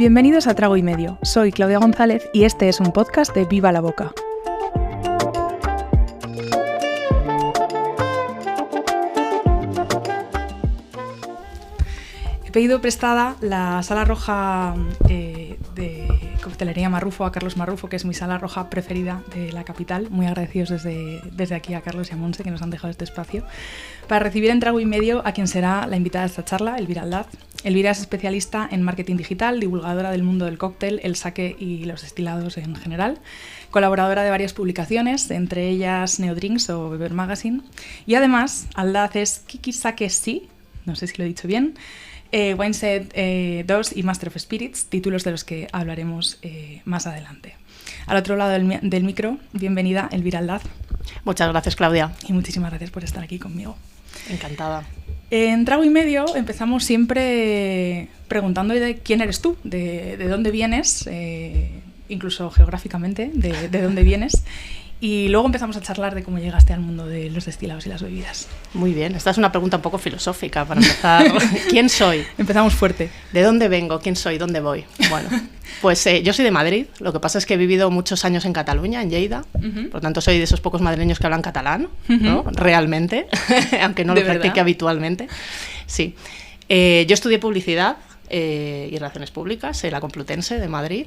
Bienvenidos a Trago y Medio. Soy Claudia González y este es un podcast de Viva la Boca. He pedido prestada la sala roja de Coctelería Marrufo a Carlos Marrufo, que es mi sala roja preferida de la capital. Muy agradecidos desde aquí a Carlos y a Monse, que nos han dejado este espacio, para recibir en Trago y Medio a quien será la invitada de esta charla, Elvira Aldaz. Elvira es especialista en marketing digital, divulgadora del mundo del cóctel, el sake y los destilados en general, colaboradora de varias publicaciones, entre ellas Neodrinks o Beber Magazine. Y además, Aldaz es Kiki Sake Si, no sé si lo he dicho bien, Wineset 2 y Master of Spirits, títulos de los que hablaremos más adelante. Al otro lado del micro, bienvenida Elvira Aldaz. Muchas gracias, Claudia. Y muchísimas gracias por estar aquí conmigo. Encantada. En Trago y Medio empezamos siempre preguntando de quién eres tú, de dónde vienes, incluso geográficamente, de dónde vienes. Y luego empezamos a charlar de cómo llegaste al mundo de los destilados y las bebidas. Muy bien, esta es una pregunta un poco filosófica para empezar. ¿Quién soy? Empezamos fuerte. ¿De dónde vengo? ¿Quién soy? ¿Dónde voy? Bueno, pues yo soy de Madrid. Lo que pasa es que he vivido muchos años en Cataluña, en Lleida. Por lo tanto, soy de esos pocos madrileños que hablan catalán, ¿no? Realmente, aunque no lo practique habitualmente. Sí. Yo estudié publicidad y relaciones públicas en la Complutense de Madrid.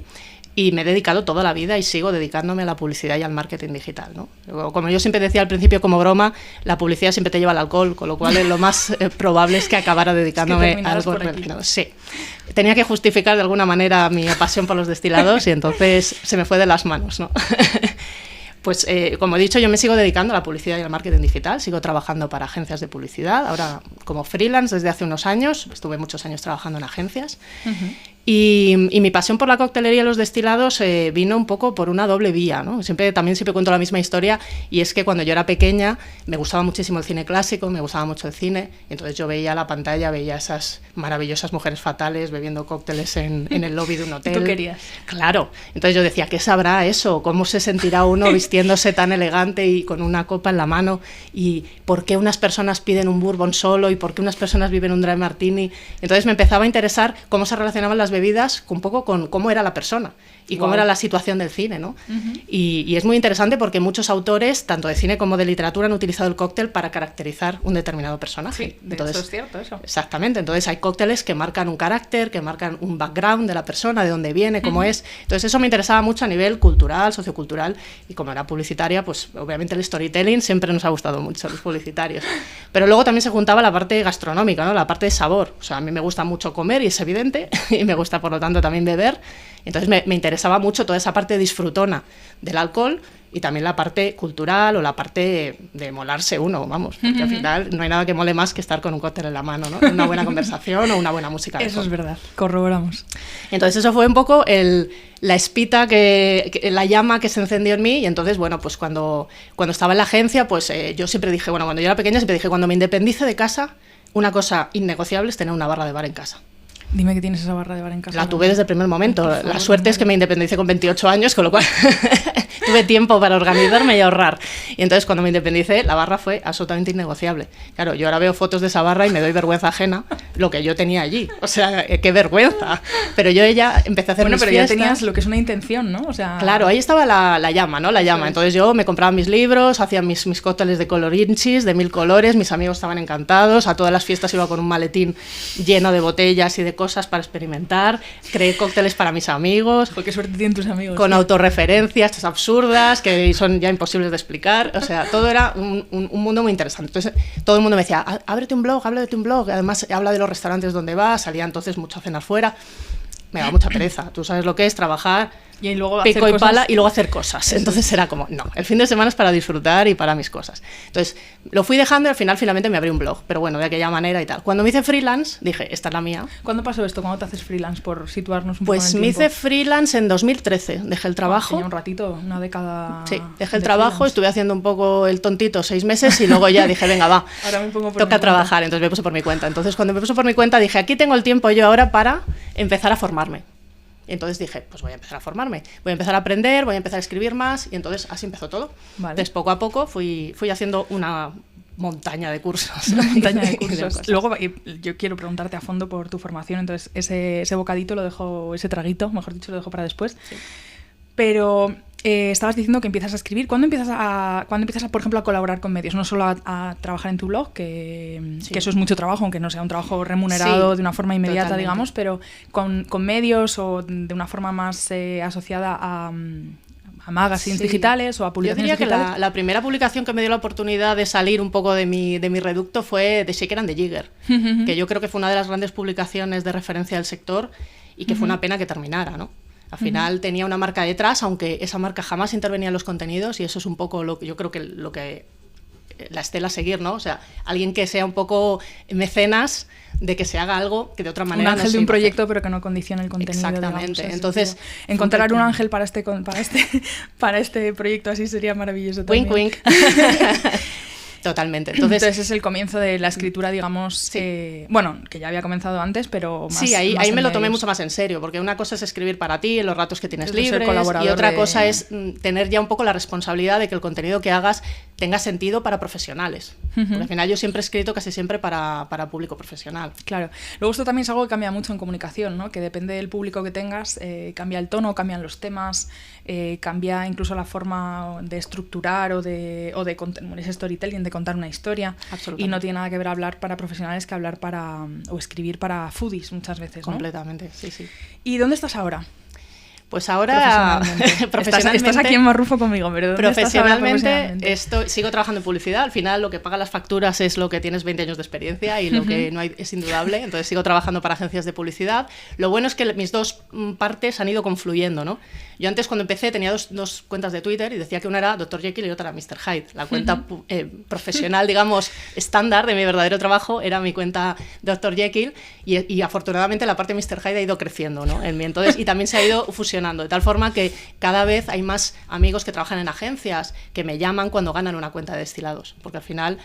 Y me he dedicado toda la vida y sigo dedicándome a la publicidad y al marketing digital, ¿no? Como yo siempre decía al principio como broma, la publicidad siempre te lleva al alcohol, con lo cual lo más probable es que acabara dedicándome a algo relacionado. Sí. Tenía que justificar de alguna manera mi pasión por los destilados y entonces se me fue de las manos, ¿no? Pues como he dicho, yo me sigo dedicando a la publicidad y al marketing digital, sigo trabajando para agencias de publicidad, ahora como freelance desde hace unos años, estuve muchos años trabajando en agencias. Y mi pasión por la coctelería y los destilados vino un poco por una doble vía, ¿no? Siempre cuento la misma historia, y es que cuando yo era pequeña me gustaba muchísimo el cine clásico, me gustaba mucho el cine, entonces yo veía la pantalla, veía esas maravillosas mujeres fatales bebiendo cócteles en el lobby de un hotel. ¿Tú querías? Claro, entonces yo decía, ¿qué sabrá eso? ¿Cómo se sentirá uno vistiéndose tan elegante y con una copa en la mano? ¿Y por qué unas personas piden un bourbon solo? ¿Y por qué unas personas viven un dry martini? Entonces me empezaba a interesar cómo se relacionaban las bebidas un poco con cómo era la persona y cómo era la situación del cine, ¿no? Y es muy interesante porque muchos autores, tanto de cine como de literatura, han utilizado el cóctel para caracterizar un determinado personaje. Sí, entonces, eso es cierto, eso. Exactamente, entonces hay cócteles que marcan un carácter, que marcan un background de la persona, de dónde viene, cómo es. Entonces eso me interesaba mucho a nivel cultural, sociocultural, y como era publicitaria, pues obviamente el storytelling siempre nos ha gustado mucho a los publicitarios. Pero luego también se juntaba la parte gastronómica, ¿no? La parte de sabor. O sea, a mí me gusta mucho comer y es evidente, y me gusta por lo tanto también beber. Entonces me interesaba mucho toda esa parte disfrutona del alcohol y también la parte cultural o la parte de molarse uno, vamos, porque al final no hay nada que mole más que estar con un cóctel en la mano, ¿no? Una buena conversación o una buena música. Eso es verdad, corroboramos. Entonces eso fue un poco la espita, la llama que se encendió en mí, y entonces, bueno, pues cuando estaba en la agencia, pues yo siempre dije, bueno, cuando yo era pequeña siempre dije, cuando me independice de casa, una cosa innegociable es tener una barra de bar en casa. Dime que tienes esa barra de bar en casa. La tuve desde el primer momento. La suerte es que me independicé con 28 años, con lo cual tuve tiempo para organizarme y ahorrar. Y entonces cuando me independicé, la barra fue absolutamente innegociable. Claro, yo ahora veo fotos de esa barra y me doy vergüenza ajena lo que yo tenía allí. O sea, qué vergüenza. Pero yo empecé a hacer mis fiestas. Ya tenías lo que es una intención, ¿no? O sea... Claro, ahí estaba la llama, ¿no? La llama. Entonces yo me compraba mis libros, hacía mis cócteles de colorinchis, de 1000 colores, mis amigos estaban encantados, a todas las fiestas iba con un maletín lleno de botellas y de cosas para experimentar, creé cócteles para mis amigos. Qué suerte tienen tus amigos. Con autorreferencias absurdas que son ya imposibles de explicar. O sea, todo era un mundo muy interesante. Entonces todo el mundo me decía, ábrete un blog, háblate un blog. Además habla de los restaurantes donde vas, salía entonces mucho a cenar fuera. Me daba mucha pereza. Tú sabes lo que es trabajar y luego pico y pala y luego hacer cosas. Entonces era como, no, el fin de semana es para disfrutar y para mis cosas. Entonces lo fui dejando y al final finalmente me abrí un blog, pero bueno, de aquella manera y tal. Cuando me hice freelance, dije, esta es la mía. ¿Cuándo pasó esto? ¿Cuándo te haces freelance? Por situarnos un poco Pues en el me tiempo. hice freelance en 2013, dejé el trabajo. Tenía un ratito, una década. Sí, dejé el trabajo, freelance. Estuve haciendo un poco el tontito 6 meses y luego ya dije, venga, va, ahora me pongo por toca trabajar. Entonces me puse por mi cuenta. Entonces cuando me puse por mi cuenta dije, aquí tengo el tiempo yo ahora para empezar a formarme. Entonces dije, pues voy a empezar a formarme, voy a empezar a aprender, voy a empezar a escribir más, y entonces así empezó todo. Vale. Entonces poco a poco fui haciendo una montaña de cursos. Una montaña de cursos. Luego yo quiero preguntarte a fondo por tu formación, entonces ese bocadito lo dejo, ese traguito, mejor dicho, lo dejo para después. Sí. Pero estabas diciendo que empiezas a escribir. ¿Cuándo empiezas, por ejemplo, a colaborar con medios? No solo a trabajar en tu blog, que eso es mucho trabajo, aunque no sea un trabajo remunerado de una forma inmediata, totalmente, digamos, pero con medios o de una forma más asociada a magazines digitales o a publicaciones digitales. Yo diría que la primera publicación que me dio la oportunidad de salir un poco de mi reducto fue The Shaker and the Jigger, que yo creo que fue una de las grandes publicaciones de referencia del sector y que fue una pena que terminara, ¿no? Al final tenía una marca detrás, aunque esa marca jamás intervenía en los contenidos, y eso es un poco lo que yo creo que la estela a seguir, ¿no? O sea, alguien que sea un poco mecenas de que se haga algo que de otra manera un ángel de un proyecto, pero que no condicione el contenido. Exactamente. Digamos, entonces, encontrar un ángel para este proyecto así sería maravilloso también. Wink, wink. Totalmente. Entonces es el comienzo de la escritura, digamos, bueno, que ya había comenzado antes, pero más. Sí, ahí me lo tomé mucho más en serio, porque una cosa es escribir para ti en los ratos que tienes libres, y otra cosa es tener ya un poco la responsabilidad de que el contenido que hagas tenga sentido para profesionales. Porque al final yo siempre he escrito casi siempre para público profesional. Claro. Luego esto también es algo que cambia mucho en comunicación, ¿no? Que depende del público que tengas, cambia el tono, cambian los temas, cambia incluso la forma de estructurar o de ese storytelling, de contar una historia, y no tiene nada que ver hablar para profesionales que hablar o escribir para foodies muchas veces, ¿no? Completamente, sí. ¿Y dónde estás ahora? Pues ahora profesionalmente estás aquí en Marrufo conmigo, pero ¿dónde profesionalmente sigo trabajando en publicidad. Al final lo que paga las facturas es lo que tienes 20 años de experiencia y lo que no hay es indudable. Entonces sigo trabajando para agencias de publicidad. Lo bueno es que mis dos partes han ido confluyendo, ¿no? Yo antes, cuando empecé, tenía dos cuentas de Twitter y decía que una era Dr. Jekyll y otra era Mr. Hyde. La cuenta profesional, digamos, estándar de mi verdadero trabajo era mi cuenta Dr. Jekyll, y afortunadamente la parte de Mr. Hyde ha ido creciendo, ¿no? Entonces, y también se ha ido fusionando, de tal forma que cada vez hay más amigos que trabajan en agencias que me llaman cuando ganan una cuenta de destilados, porque al final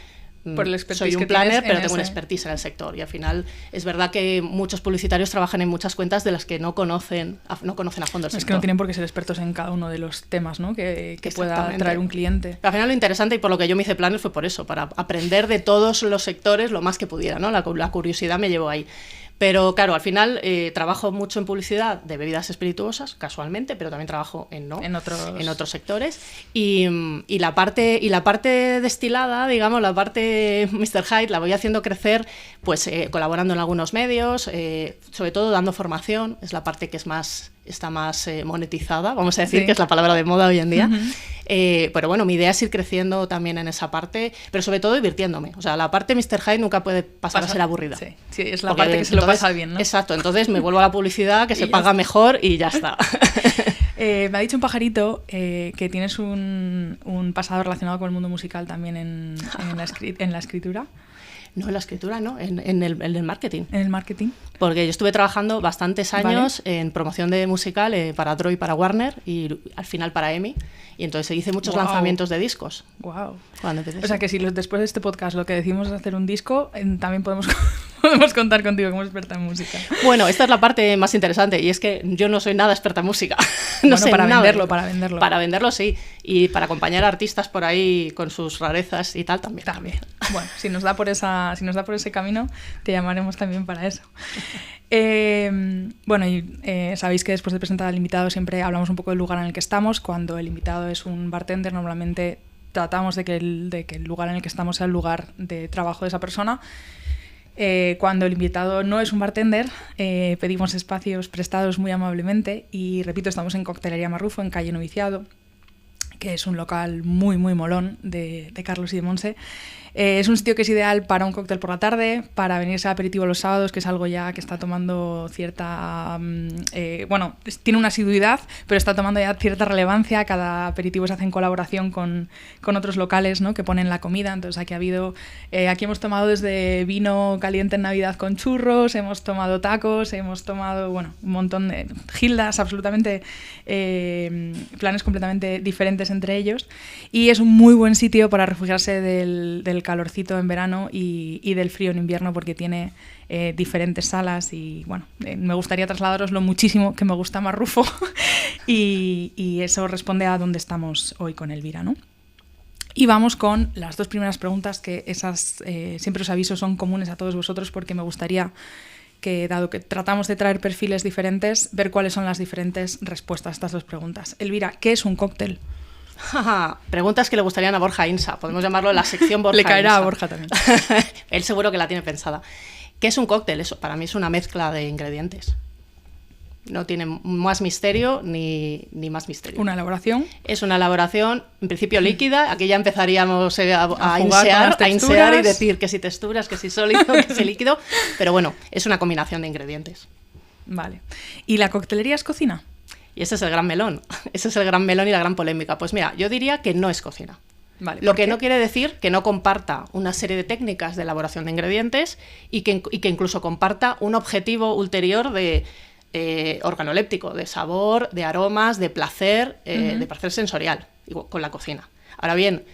soy un planner, pero tengo una expertise en el sector, y al final es verdad que muchos publicitarios trabajan en muchas cuentas de las que no conocen a fondo el sector. Es que no tienen por qué ser expertos en cada uno de los temas, ¿no? que pueda traer un cliente. Pero al final lo interesante, y por lo que yo me hice planner, fue por eso, para aprender de todos los sectores lo más que pudiera, ¿no? La curiosidad me llevó ahí. Pero claro, al final trabajo mucho en publicidad de bebidas espirituosas, casualmente, pero también trabajo en otros sectores. Y la parte destilada, digamos, la parte Mr. Hyde, la voy haciendo crecer, pues colaborando en algunos medios, sobre todo dando formación, es la parte que está más monetizada, vamos a decir, que es la palabra de moda hoy en día. Pero bueno, mi idea es ir creciendo también en esa parte, pero sobre todo divirtiéndome. O sea, la parte Mr. Hyde nunca puede pasar a ser aburrida. Sí, es la parte que se lo pasa bien, ¿no? Exacto, entonces me vuelvo a la publicidad, que se paga mejor y ya está. Me ha dicho un pajarito que tienes un pasado relacionado con el mundo musical también en la escritura. No, en la escritura no, en el marketing. ¿En el marketing? Porque yo estuve trabajando bastantes años en promoción de musical para Droid, para Warner y al final para EMI. Y entonces hice muchos lanzamientos de discos. Wow. Cuando empecé. O sea que si después de este podcast lo que decimos es hacer un disco, también podemos contar contigo como experta en música. Bueno, esta es la parte más interesante, y es que yo no soy nada experta en música. No sé para nada. venderlo. Para venderlo sí, y para acompañar a artistas por ahí con sus rarezas y tal también. Bueno, si nos da por ese camino, te llamaremos también para eso. Bueno, y sabéis que después de presentar al invitado siempre hablamos un poco del lugar en el que estamos. Cuando el invitado es un bartender, normalmente tratamos de que el lugar en el que estamos sea el lugar de trabajo de esa persona. Cuando el invitado no es un bartender, pedimos espacios prestados muy amablemente, y repito, estamos en Coctelería Marrufo, en calle Noviciado, que es un local muy muy molón de Carlos y de Monse. Es un sitio que es ideal para un cóctel por la tarde, para venirse a aperitivo los sábados, que es algo ya que está tomando cierta... bueno, tiene una asiduidad, pero está tomando ya cierta relevancia. Cada aperitivo se hace en colaboración con otros locales, ¿no?, que ponen la comida. Entonces aquí hemos tomado desde vino caliente en Navidad con churros, hemos tomado tacos, hemos tomado, bueno, un montón de gildas, absolutamente planes completamente diferentes entre ellos. Y es un muy buen sitio para refugiarse del calorcito en verano y del frío en invierno, porque tiene diferentes salas, y bueno, me gustaría trasladaros lo muchísimo que me gusta Marrufo y eso responde a dónde estamos hoy con Elvira, ¿no? Y vamos con las 2 primeras preguntas, que esas siempre os aviso son comunes a todos vosotros, porque me gustaría que, dado que tratamos de traer perfiles diferentes, ver cuáles son las diferentes respuestas a estas 2 preguntas. Elvira, ¿qué es un cóctel? Preguntas que le gustarían a Borja Insa. Podemos llamarlo la sección Borja Le caerá Insa. a Borja también. Él seguro que la tiene pensada. ¿Qué es un cóctel? Eso para mí es una mezcla de ingredientes. No tiene más misterio ni más misterio. ¿Una elaboración? Es una elaboración, en principio líquida. Aquí ya empezaríamos a insear y decir que si texturas, que si sólido, que si líquido. Pero bueno, es una combinación de ingredientes. Vale. ¿Y la coctelería es cocina? Y ese es el gran melón. Ese es el gran melón y la gran polémica. Pues mira, yo diría que no es cocina. Vale, lo que no quiere decir que no comparta una serie de técnicas de elaboración de ingredientes y que incluso comparta un objetivo ulterior de organoléptico, de sabor, de aromas, de placer sensorial, con la cocina. Ahora bien,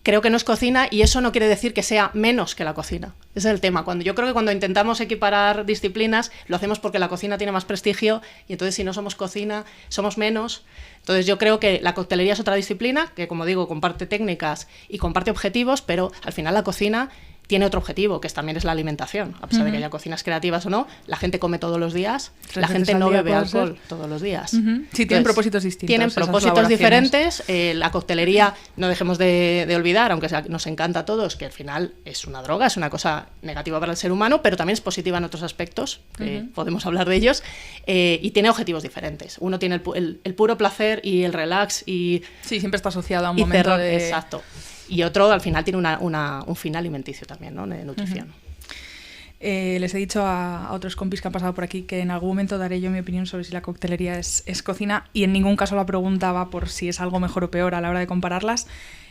creo que no es cocina y eso no quiere decir que sea menos que la cocina. Ese es el tema. Yo creo que cuando intentamos equiparar disciplinas, lo hacemos porque la cocina tiene más prestigio y entonces si no somos cocina, somos menos. Entonces yo creo que la coctelería es otra disciplina que, como digo, comparte técnicas y comparte objetivos, pero al final la cocina tiene otro objetivo, que también es la alimentación. A pesar de que haya cocinas creativas o no, la gente come todos los días, la gente no bebe alcohol todos los días. Sí, entonces, tienen propósitos distintos. Tienen propósitos diferentes. La coctelería, no dejemos de olvidar, aunque nos encanta a todos, que al final es una droga, es una cosa negativa para el ser humano, pero también es positiva en otros aspectos, que podemos hablar de ellos, y tiene objetivos diferentes. Uno tiene el puro placer y el relax y... Sí, siempre está asociado a un momento de... Exacto. Y otro, al final, tiene un fin alimenticio también, ¿no? De nutrición. Les he dicho a otros compis que han pasado por aquí que en algún momento daré yo mi opinión sobre si la coctelería es cocina, y en ningún caso la pregunta va por si es algo mejor o peor a la hora de compararlas.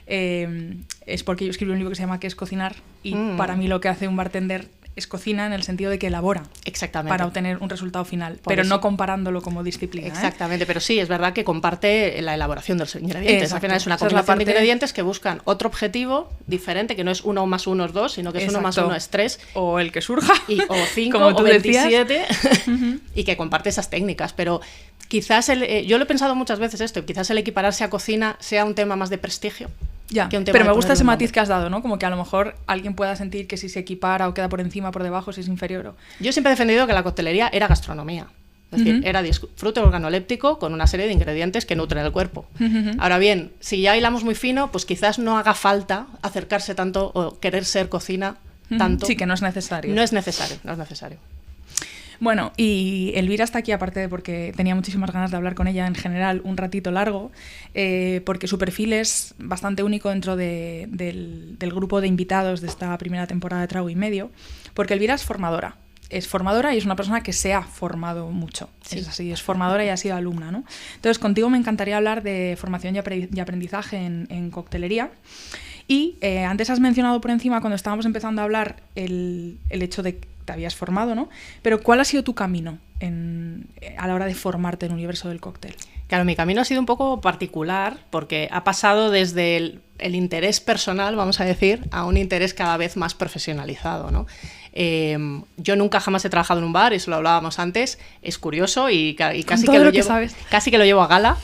Es porque yo escribí un libro que se llama ¿Qué es cocinar? Y para mí lo que hace un bartender es cocina en el sentido de que elabora. Exactamente. Para obtener un resultado final, Por pero eso. no comparándolo como disciplina. Exactamente, pero sí, es verdad que comparte la elaboración de los ingredientes. Exacto. Al final es una combinación de ingredientes que buscan otro objetivo diferente, que no es 1 más 1 es 2, sino que es 1 más 1 es 3. O el que surja. O 5 como tú o 27. decías. Y que comparte esas técnicas. Pero quizás, yo lo he pensado muchas veces esto, quizás el equipararse a cocina sea un tema más de prestigio. Ya, pero me gusta ese matiz que has dado, ¿no? Como que a lo mejor alguien pueda sentir que si se equipara o queda por encima, por debajo, si es inferior. Yo siempre he defendido que la coctelería era gastronomía. Es decir, era disfrute organoléptico con una serie de ingredientes que nutren el cuerpo. Ahora bien, si ya hilamos muy fino, pues quizás no haga falta acercarse tanto o querer ser cocina tanto. Sí, que no es necesario. No es necesario. Bueno, y Elvira está aquí, aparte de porque tenía muchísimas ganas de hablar con ella en general un ratito largo, porque su perfil es bastante único dentro del grupo de invitados de esta primera temporada de Trago y Medio, porque Elvira es formadora. Es formadora y es una persona que se ha formado mucho. Sí. Es así, es formadora y ha sido alumna, ¿no? Entonces, contigo me encantaría hablar de formación y aprendizaje en coctelería. Y antes has mencionado por encima, cuando estábamos empezando a hablar, el hecho de que te habías formado, ¿no? Pero ¿cuál ha sido tu camino a la hora de formarte en el universo del cóctel? Claro, mi camino ha sido un poco particular porque ha pasado desde el interés personal, vamos a decir, a un interés cada vez más profesionalizado, ¿no? Yo nunca jamás he trabajado en un bar, eso lo hablábamos antes, es curioso y casi que lo llevo a gala,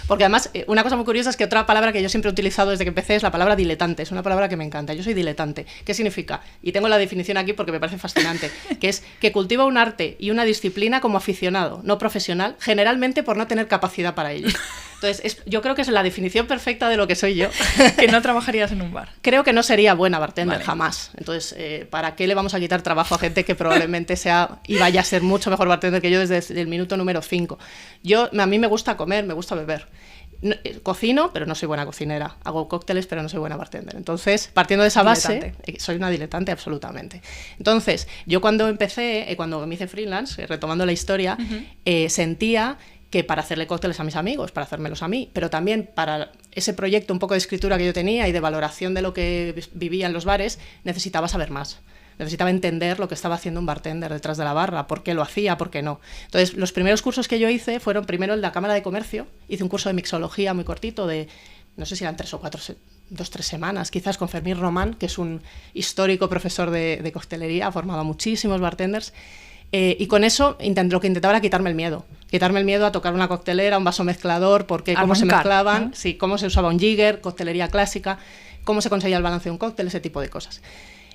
porque además una cosa muy curiosa es que otra palabra que yo siempre he utilizado desde que empecé es la palabra diletante, es una palabra que me encanta, yo soy diletante. ¿Qué significa? Y tengo la definición aquí porque me parece fascinante, que es que cultiva un arte y una disciplina como aficionado, no profesional, generalmente por no tener capacidad para ello. Entonces, yo creo que es la definición perfecta de lo que soy yo. Que no trabajarías en un bar. Creo que no sería buena bartender, vale. Jamás. Entonces, ¿para qué le vamos a quitar trabajo a gente que probablemente sea y vaya a ser mucho mejor bartender que yo desde el minuto número 5? A mí me gusta comer, me gusta beber. Cocino, pero no soy buena cocinera. Hago cócteles, pero no soy buena bartender. Entonces, partiendo de esa base, soy una diletante absolutamente. Entonces, yo cuando empecé, cuando me hice freelance, retomando la historia, sentía que para hacerle cócteles a mis amigos, para hacérmelos a mí, pero también para ese proyecto un poco de escritura que yo tenía y de valoración de lo que vivía en los bares, necesitaba saber más. Necesitaba entender lo que estaba haciendo un bartender detrás de la barra, por qué lo hacía, por qué no. Entonces, los primeros cursos que yo hice fueron primero en la Cámara de Comercio. Hice un curso de mixología muy cortito de, no sé si eran 3 o 4, 2 o 3 semanas, quizás con Fermín Román, que es un histórico profesor de coctelería, ha formado a muchísimos bartenders. Y con eso lo que intentaba era quitarme el miedo. quitarme el miedo a tocar una coctelera, un vaso mezclador, porque cómo se mezclaban, ¿no? Sí, cómo se usaba un jigger, coctelería clásica, cómo se conseguía el balance de un cóctel, ese tipo de cosas.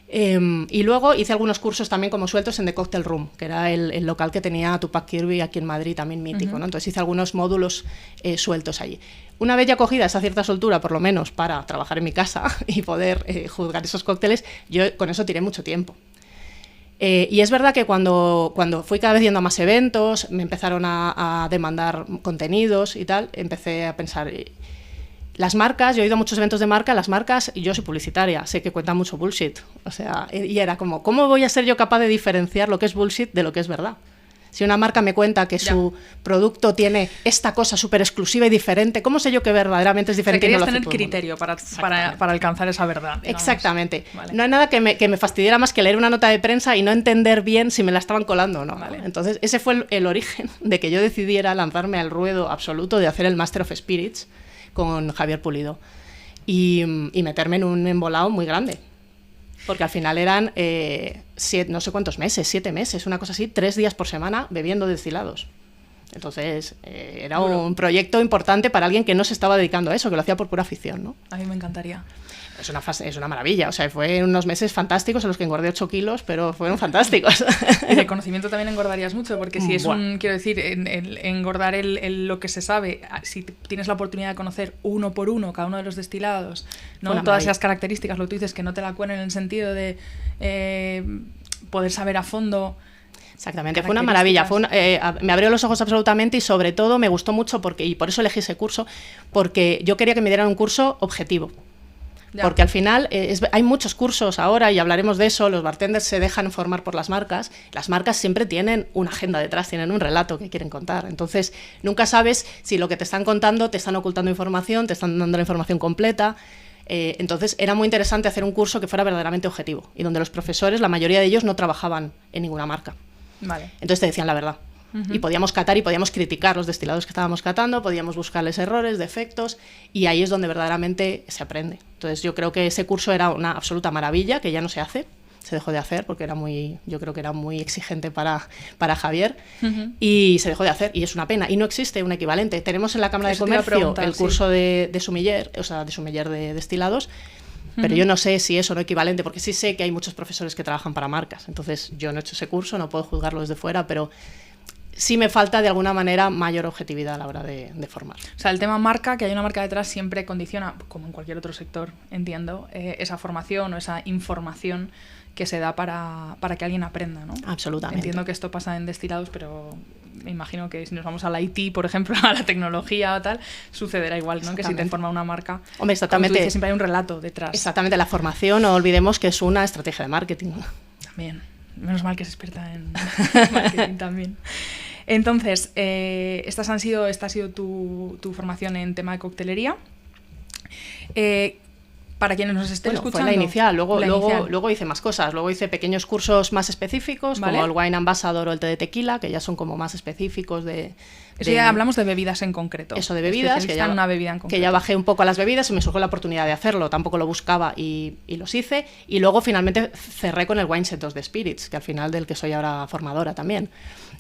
Y luego hice algunos cursos también como sueltos en The Cocktail Room, que era el local que tenía Tupac Kirby aquí en Madrid, también mítico, ¿no? Entonces hice algunos módulos sueltos allí. Una vez ya cogida esa cierta soltura, por lo menos, para trabajar en mi casa y poder juzgar esos cócteles, yo con eso tiré mucho tiempo. Y es verdad que cuando fui cada vez yendo a más eventos, me empezaron a demandar contenidos y tal, empecé a pensar... Las marcas, yo he ido a muchos eventos de marca, las marcas, y yo soy publicitaria, sé que cuentan mucho bullshit. O sea, y era como, ¿cómo voy a ser yo capaz de diferenciar lo que es bullshit de lo que es verdad? Si una marca me cuenta que su producto tiene esta cosa súper exclusiva y diferente, ¿cómo sé yo que verdaderamente es diferente? O sea, querías tener criterio para alcanzar esa verdad. Digamos. Exactamente. Vale. No hay nada que me fastidiara más que leer una nota de prensa y no entender bien si me la estaban colando o no. Vale. Entonces, ese fue el origen de que yo decidiera lanzarme al ruedo absoluto de hacer el Master of Spirits con Javier Pulido y meterme en un embolado muy grande, porque al final eran no sé cuántos meses, 7 meses, una cosa así, 3 días por semana bebiendo destilados. Entonces era un proyecto importante para alguien que no se estaba dedicando a eso, que lo hacía por pura afición, ¿no? A mí me encantaría. Es una maravilla, o sea, fue unos meses fantásticos en los que engordé 8 kilos, pero fueron fantásticos. Y de conocimiento también engordarías mucho, porque si es quiero decir, engordar lo que se sabe, si tienes la oportunidad de conocer uno por uno cada uno de los destilados, ¿no? Todas esas características, lo que tú dices, que no te la cuelen en el sentido de poder saber a fondo... Exactamente, fue una maravilla, me abrió los ojos absolutamente y sobre todo me gustó mucho y por eso elegí ese curso, porque yo quería que me dieran un curso objetivo. Ya. Porque al final hay muchos cursos ahora y hablaremos de eso, los bartenders se dejan formar por las marcas siempre tienen una agenda detrás, tienen un relato que quieren contar, entonces nunca sabes si lo que te están contando te están ocultando información, te están dando la información completa, entonces era muy interesante hacer un curso que fuera verdaderamente objetivo y donde los profesores, la mayoría de ellos no trabajaban en ninguna marca. Vale. Entonces te decían la verdad. Y podíamos catar y podíamos criticar los destilados que estábamos catando, podíamos buscarles errores, defectos, y ahí es donde verdaderamente se aprende. Entonces yo creo que ese curso era una absoluta maravilla, que ya no se hace, se dejó de hacer porque yo creo que era muy exigente para Javier, y se dejó de hacer, y es una pena, y no existe un equivalente. Tenemos en la Cámara de Comercio el curso de sommelier, o sea, de sommelier de destilados, pero yo no sé si es o no equivalente, porque sí sé que hay muchos profesores que trabajan para marcas, entonces yo no he hecho ese curso, no puedo juzgarlo desde fuera, pero sí me falta de alguna manera mayor objetividad a la hora de formar. O sea, el tema marca, que hay una marca detrás, siempre condiciona, como en cualquier otro sector, entiendo, esa formación o esa información que se da para que alguien aprenda, ¿no? Absolutamente. Entiendo que esto pasa en destilados, pero me imagino que si nos vamos al IT, por ejemplo, a la tecnología o tal, sucederá igual, ¿no? Que si te informa una marca, hombre, exactamente. Como tú dices, siempre hay un relato detrás. Exactamente, la formación, no olvidemos que es una estrategia de marketing. También. Menos mal que es experta en marketing también. Entonces, esta ha sido tu formación en tema de coctelería. Para quienes nos estén escuchando... Fue la inicial. Luego hice más cosas. Luego hice pequeños cursos más específicos, ¿vale? Como el Wine Ambassador o el té de tequila, que ya son como más específicos Eso ya hablamos de bebidas en concreto. Eso de bebidas, una bebida en concreto. Que ya bajé un poco a las bebidas y me surgió la oportunidad de hacerlo. Tampoco lo buscaba y los hice. Y luego finalmente cerré con el Wine Set 2 de Spirits, que al final del que soy ahora formadora también.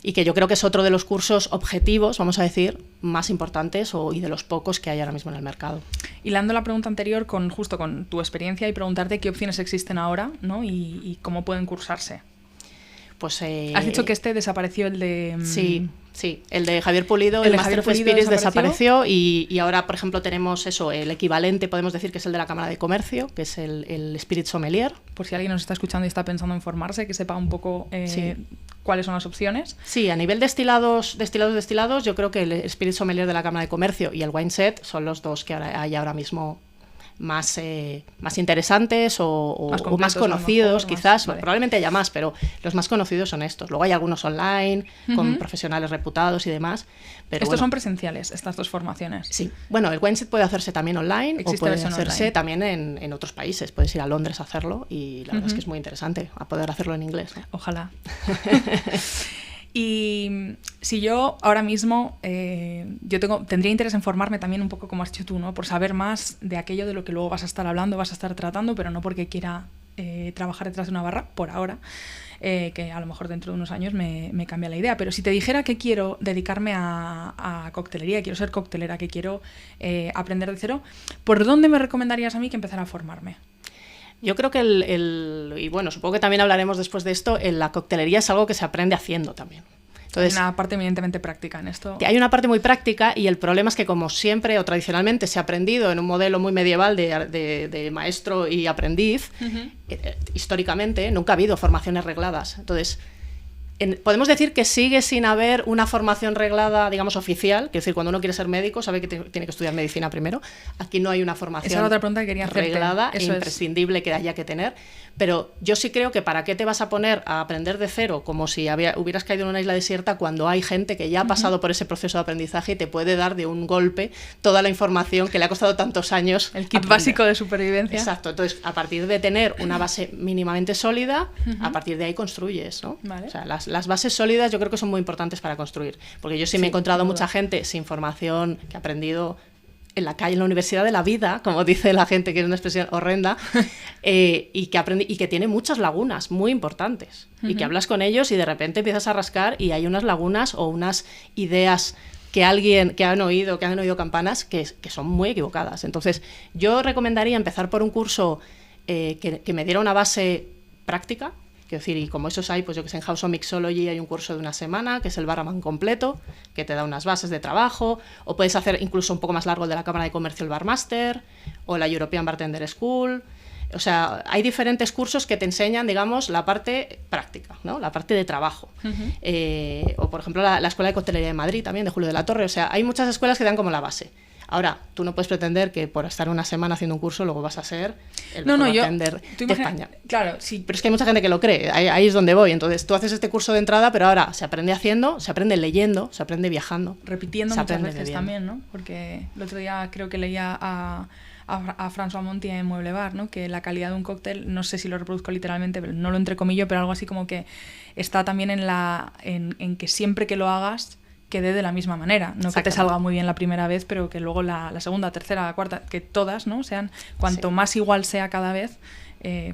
Y que yo creo que es otro de los cursos objetivos, vamos a decir, más importantes y de los pocos que hay ahora mismo en el mercado. Hilando la pregunta anterior justo con tu experiencia y preguntarte qué opciones existen ahora, ¿no? y cómo pueden cursarse. Pues, has dicho que desapareció el de... Sí, el de Javier Pulido, el Master of Spirits desapareció y ahora, por ejemplo, tenemos el equivalente, podemos decir que es el de la Cámara de Comercio, que es el Spirit Sommelier. Por si alguien nos está escuchando y está pensando en formarse, que sepa un poco cuáles son las opciones. Sí, a nivel destilados, yo creo que el Spirit Sommelier de la Cámara de Comercio y el Wine Set son los dos que hay ahora mismo más interesantes o más conocidos, quizás, vale. Probablemente haya más, pero los más conocidos son estos. Luego hay algunos online, con profesionales reputados y demás. Pero ¿estos son presenciales, estas dos formaciones? Sí. Bueno, el Wineset puede hacerse también online o puede hacerse online también en otros países. Puedes ir a Londres a hacerlo y la verdad es que es muy interesante a poder hacerlo en inglés, ¿no? Ojalá. Y si yo ahora mismo tendría interés en formarme también un poco como has dicho tú, ¿no? Por saber más de aquello de lo que luego vas a estar hablando, vas a estar tratando, pero no porque quiera trabajar detrás de una barra, por ahora, que a lo mejor dentro de unos años me cambia la idea. Pero si te dijera que quiero dedicarme a coctelería, quiero ser coctelera, que quiero aprender de cero, ¿por dónde me recomendarías a mí que empezara a formarme? Yo creo que y bueno, supongo que también hablaremos después de esto, la coctelería es algo que se aprende haciendo también. Entonces, hay una parte evidentemente práctica en esto. Hay una parte muy práctica y el problema es que, como siempre o tradicionalmente se ha aprendido en un modelo muy medieval de maestro y aprendiz, históricamente nunca ha habido formaciones regladas. Entonces, podemos decir que sigue sin haber una formación reglada, digamos, oficial, que es decir, cuando uno quiere ser médico sabe que tiene que estudiar medicina primero. Aquí no hay una formación Esa era otra pregunta que quería hacerte. Reglada e imprescindible que haya que tener. Pero yo sí creo que para qué te vas a poner a aprender de cero como si hubieras caído en una isla desierta cuando hay gente que ya ha pasado por ese proceso de aprendizaje y te puede dar de un golpe toda la información que le ha costado tantos años. El kit básico de supervivencia. Exacto. Entonces, a partir de tener una base mínimamente sólida, a partir de ahí construyes, ¿no? Vale. O sea, las bases sólidas yo creo que son muy importantes para construir. Porque yo sí me he encontrado mucha gente sin formación que ha aprendido en la calle, en la universidad de la vida, como dice la gente, que es una expresión horrenda, y que tiene muchas lagunas muy importantes. Y que hablas con ellos y de repente empiezas a rascar y hay unas lagunas o unas ideas que han oído campanas que son muy equivocadas. Entonces, yo recomendaría empezar por un curso que me diera una base práctica. Quiero decir, y como esos hay, pues yo que sé, en House of Mixology hay un curso de una semana, que es el Barman completo, que te da unas bases de trabajo, o puedes hacer incluso un poco más largo el de la Cámara de Comercio, el Barmaster, o la European Bartender School. O sea, hay diferentes cursos que te enseñan, digamos, la parte práctica, ¿no? La parte de trabajo. O, por ejemplo, la Escuela de Coctelería de Madrid también, de Julio de la Torre. O sea, hay muchas escuelas que dan como la base. Ahora, tú no puedes pretender que por estar una semana haciendo un curso luego vas a ser el mejor bartender de España. Claro, sí. Pero es que hay mucha gente que lo cree, ahí es donde voy. Entonces, tú haces este curso de entrada, pero ahora se aprende haciendo, se aprende leyendo, se aprende viajando. Repitiendo muchas veces también, ¿no? Porque el otro día creo que leía a François Monti en Mueble Bar, ¿no? Que la calidad de un cóctel, no sé si lo reproduzco literalmente, pero no lo entrecomillo, pero algo así como que está también en que siempre que lo hagas quede de la misma manera, no que te salga muy bien la primera vez, pero que luego la segunda, tercera, la cuarta, que todas, ¿no? Sean, cuanto más igual sea cada vez,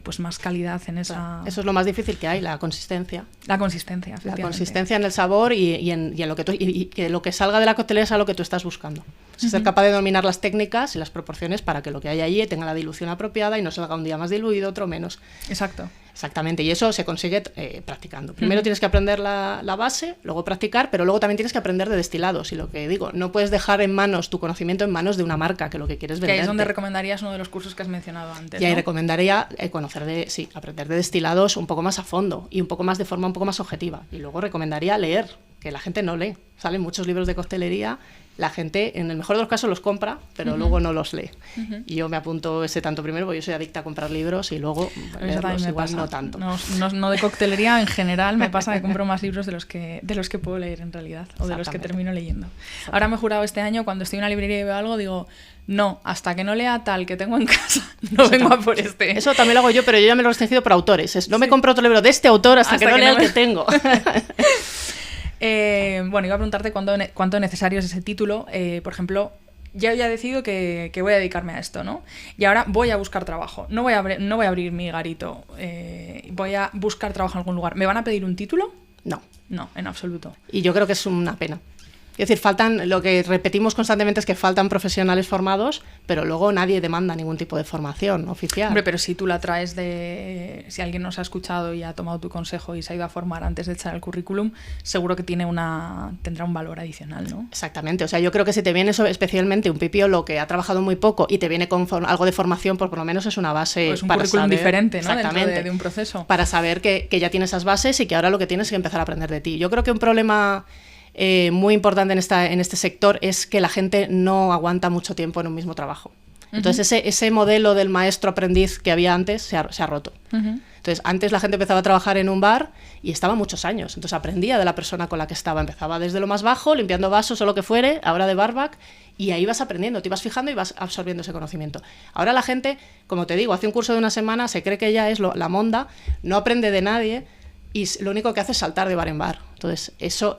pues más calidad en esa... Eso es lo más difícil que hay, la consistencia. La consistencia, efectivamente. La consistencia en el sabor y en lo que y que lo que salga de la coctelera sea lo que tú estás buscando. Ser capaz de dominar las técnicas y las proporciones para que lo que hay allí tenga la dilución apropiada y no salga un día más diluido, otro menos. Exacto. Exactamente, y eso se consigue practicando. Primero tienes que aprender la base, luego practicar, pero luego también tienes que aprender de destilados. Y lo que digo, no puedes dejar tu conocimiento en manos de una marca, que lo que quieres vender. Que ahí es donde recomendarías uno de los cursos que has mencionado antes, y ahí ¿no? recomendaría aprender de destilados un poco más a fondo y un poco más de forma un poco más objetiva. Y luego recomendaría leer, que la gente no lee. Salen muchos libros de coctelería, la gente en el mejor de los casos los compra, pero luego no los lee. Y yo me apunto ese tanto primero, porque yo soy adicta a comprar libros y luego leerlos igual pasa. No tanto. No de coctelería en general, me pasa que compro más libros de los que puedo leer en realidad, o de los que termino leyendo. Ahora me he jurado este año, cuando estoy en una librería y veo algo, digo, no, hasta que no lea tal que tengo en casa, no vengo a por este. Eso también lo hago yo, pero yo ya me lo he restringido por autores. No me compro otro libro de este autor hasta que no lea el que tengo. Bueno, iba a preguntarte cuánto necesario es ese título. Por ejemplo, ya he decidido que voy a dedicarme a esto, ¿no? Y ahora voy a buscar trabajo. No voy a abrir mi garito. Voy a buscar trabajo en algún lugar. ¿Me van a pedir un título? No. No, en absoluto. Y yo creo que es una pena. Es decir, lo que repetimos constantemente es que faltan profesionales formados, pero luego nadie demanda ningún tipo de formación oficial. Hombre, pero si tú la traes si alguien nos ha escuchado y ha tomado tu consejo y se ha ido a formar antes de echar el currículum, seguro que tendrá un valor adicional, ¿no? Exactamente. O sea, yo creo que si te viene especialmente un pipiolo que ha trabajado muy poco y te viene con algo de formación, pues por lo menos es una base pues un para currículum saber, diferente, ¿no? Dentro de un proceso. Para saber que ya tienes esas bases y que ahora lo que tienes es que empezar a aprender de ti. Yo creo que un problema muy importante en este sector es que la gente no aguanta mucho tiempo en un mismo trabajo. Entonces ese modelo del maestro-aprendiz que había antes se ha roto. Entonces antes la gente empezaba a trabajar en un bar y estaba muchos años, entonces aprendía de la persona con la que estaba, empezaba desde lo más bajo, limpiando vasos o lo que fuere, ahora de barback, y ahí vas aprendiendo, te ibas fijando y vas absorbiendo ese conocimiento. Ahora la gente, como te digo, hace un curso de una semana, se cree que ya es la monda, no aprende de nadie, y lo único que hace es saltar de bar en bar. Entonces,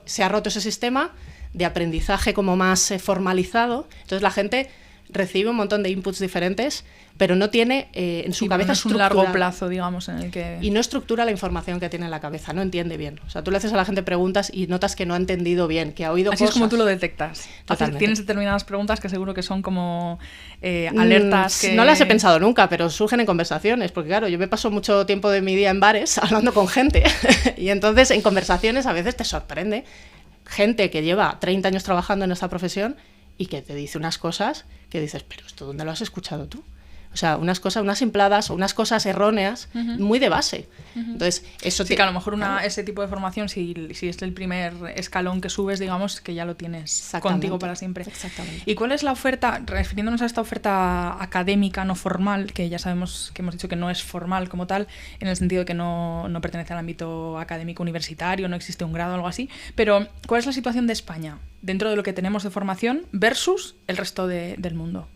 se ha roto ese sistema de aprendizaje como más formalizado. Entonces, la gente recibe un montón de inputs diferentes, pero no tiene en su cabeza no es un largo plazo, digamos, en el que... Y no estructura la información que tiene en la cabeza, no entiende bien. O sea, tú le haces a la gente preguntas y notas que no ha entendido bien, que ha oído Así cosas. Es como tú lo detectas. Totalmente. Tienes determinadas preguntas que seguro que son como alertas que... No las he pensado nunca, pero surgen en conversaciones, porque claro, yo me paso mucho tiempo de mi día en bares hablando con gente y entonces en conversaciones a veces te sorprende gente que lleva 30 años trabajando en esta profesión y que te dice unas cosas que dices, pero ¿esto dónde lo has escuchado tú? O sea, unas simpladas o unas cosas erróneas muy de base. Entonces, eso sí, que a lo mejor ese tipo de formación, si es el primer escalón que subes, digamos, que ya lo tienes contigo para siempre. Exactamente. ¿Y cuál es la oferta, refiriéndonos a esta oferta académica no formal, que ya sabemos que hemos dicho que no es formal como tal, en el sentido de que no pertenece al ámbito académico universitario, no existe un grado o algo así, pero ¿cuál es la situación de España dentro de lo que tenemos de formación versus el resto del mundo?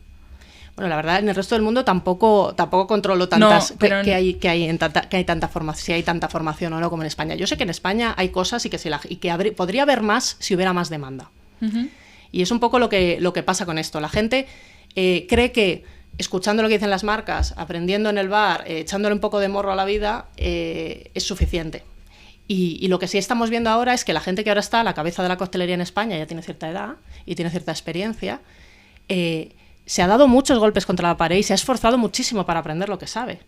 Bueno, la verdad, en el resto del mundo tampoco controlo tantas que hay tanta formación, si hay tanta formación o no como en España. Yo sé que en España hay cosas y que podría haber más si hubiera más demanda. Y es un poco lo que pasa con esto. La gente cree que escuchando lo que dicen las marcas, aprendiendo en el bar, echándole un poco de morro a la vida, es suficiente. Y lo que sí estamos viendo ahora es que la gente que ahora está a la cabeza de la coctelería en España ya tiene cierta edad y tiene cierta experiencia. Se ha dado muchos golpes contra la pared y se ha esforzado muchísimo para aprender lo que sabe.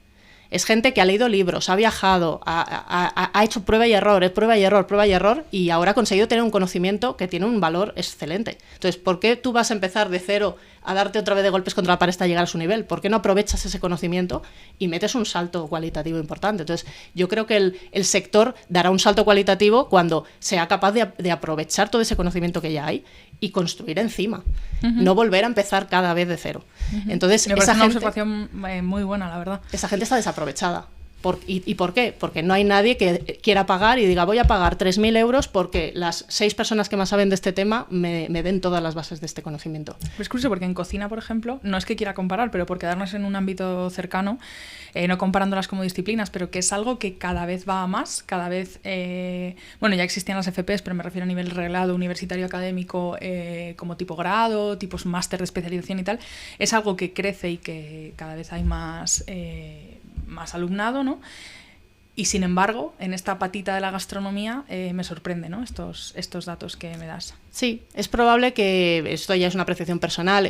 Es gente que ha leído libros, ha viajado, ha hecho prueba y error, y ahora ha conseguido tener un conocimiento que tiene un valor excelente. Entonces, ¿por qué tú vas a empezar de cero a darte otra vez de golpes contra la pared hasta llegar a su nivel? ¿Por qué no aprovechas ese conocimiento y metes un salto cualitativo importante? Entonces, yo creo que el sector dará un salto cualitativo cuando sea capaz de aprovechar todo ese conocimiento que ya hay y construir encima. No volver a empezar cada vez de cero. Entonces, me parece una observación muy buena, la verdad. Esa gente está desaprovechada. ¿Y por qué? Porque no hay nadie que quiera pagar y diga voy a pagar 3.000 euros porque las 6 personas que más saben de este tema me den todas las bases de este conocimiento. Es curioso porque en cocina, por ejemplo, no es que quiera comparar, pero por quedarnos en un ámbito cercano, no comparándolas como disciplinas, pero que es algo que cada vez va a más, cada vez... bueno, ya existían las FPs, pero me refiero a nivel reglado, universitario, académico, como tipo grado, tipos máster de especialización y tal. Es algo que crece y que cada vez hay más alumnado, ¿no? Y sin embargo, en esta patita de la gastronomía me sorprende, ¿no? Estos datos que me das. Sí, es probable que esto ya es una apreciación personal.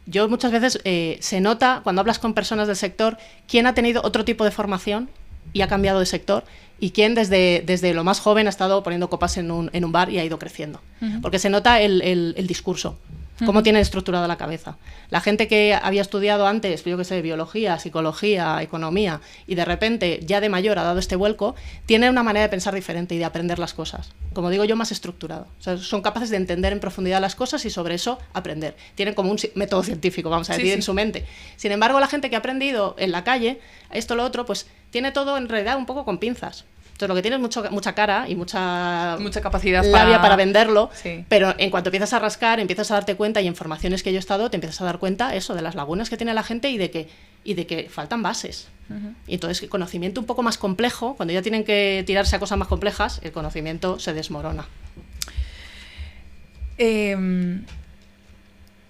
Yo muchas veces se nota cuando hablas con personas del sector quién ha tenido otro tipo de formación y ha cambiado de sector y quién desde lo más joven ha estado poniendo copas en un bar y ha ido creciendo. Porque se nota el discurso. Cómo tiene estructurada la cabeza. La gente que había estudiado antes, yo qué sé, biología, psicología, economía, y de repente, ya de mayor, ha dado este vuelco, tiene una manera de pensar diferente y de aprender las cosas. Como digo yo, más estructurado. O sea, son capaces de entender en profundidad las cosas y sobre eso aprender. Tienen como un método científico, vamos a decir, en su mente. Sin embargo, la gente que ha aprendido en la calle, esto, lo otro, pues tiene todo en realidad un poco con pinzas. Entonces, lo que tienes es mucha cara y mucha capacidad labia para venderlo, sí. Pero en cuanto empiezas a rascar, empiezas a darte cuenta y en formaciones que yo he estado, te empiezas a dar cuenta eso de las lagunas que tiene la gente y de que faltan bases. Y entonces el conocimiento un poco más complejo, cuando ya tienen que tirarse a cosas más complejas, el conocimiento se desmorona. Te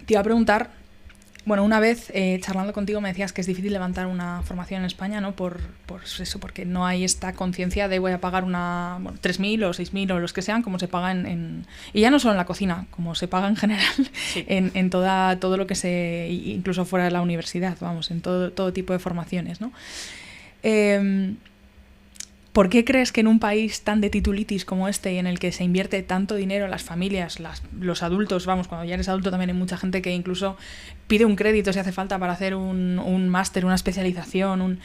iba a preguntar, bueno, una vez charlando contigo me decías que es difícil levantar una formación en España, ¿no? Por eso, porque no hay esta conciencia de voy a pagar 3.000 o 6.000 o los que sean, como se paga y ya no solo en la cocina, como se paga en general, sí. en todo lo que incluso fuera de la universidad, vamos, en todo tipo de formaciones, ¿no? ¿Por qué crees que en un país tan de titulitis como este y en el que se invierte tanto dinero en las familias, los adultos, vamos, cuando ya eres adulto también hay mucha gente que incluso pide un crédito si hace falta para hacer un máster, una especialización,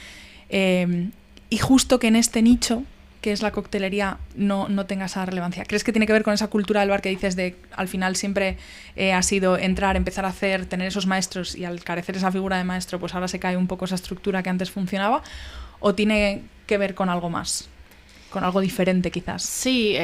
y justo que en este nicho, que es la coctelería, no tenga esa relevancia? ¿Crees que tiene que ver con esa cultura del bar que dices de al final siempre ha sido entrar, empezar a hacer, tener esos maestros y al carecer esa figura de maestro, pues ahora se cae un poco esa estructura que antes funcionaba? ¿O tiene que ver con algo más? con algo diferente quizás. Sí,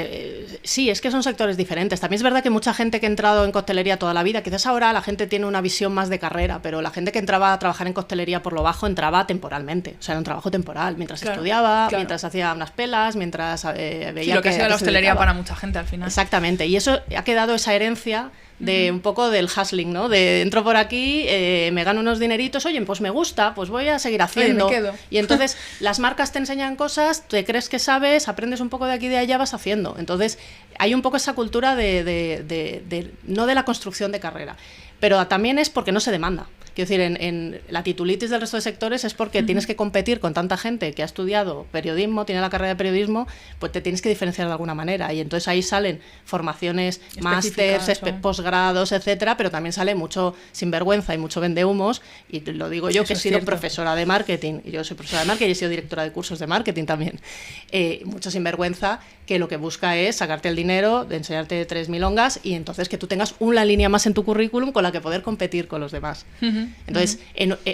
sí, es que son sectores diferentes. También es verdad que mucha gente que ha entrado en coctelería toda la vida, quizás ahora la gente tiene una visión más de carrera, pero la gente que entraba a trabajar en coctelería por lo bajo entraba temporalmente. O sea, era un trabajo temporal, mientras estudiaba, mientras hacía unas pelas, mientras veía lo que ha sido la hostelería para mucha gente al final. Exactamente, y eso ha quedado esa herencia de un poco del hustling, ¿no? De entro por aquí, me gano unos dineritos, oye, pues me gusta, pues voy a seguir haciendo. Oye, me quedo. Y entonces las marcas te enseñan cosas, te crees que sabes, aprendes un poco de aquí y de allá, vas haciendo. Entonces hay un poco esa cultura no de la construcción de carrera, pero también es porque no se demanda. Quiero decir, en la titulitis del resto de sectores es porque tienes que competir con tanta gente que ha estudiado periodismo, tiene la carrera de periodismo, pues te tienes que diferenciar de alguna manera. Y entonces ahí salen formaciones, másters, posgrados, etcétera, pero también sale mucho sinvergüenza y mucho vendehumos. Y lo digo yo, que he sido profesora de marketing, y yo soy profesora de marketing y he sido directora de cursos de marketing también. Mucho sinvergüenza que lo que busca es sacarte el dinero, de enseñarte 3 milongas y entonces que tú tengas una línea más en tu currículum con la que poder competir con los demás. Entonces,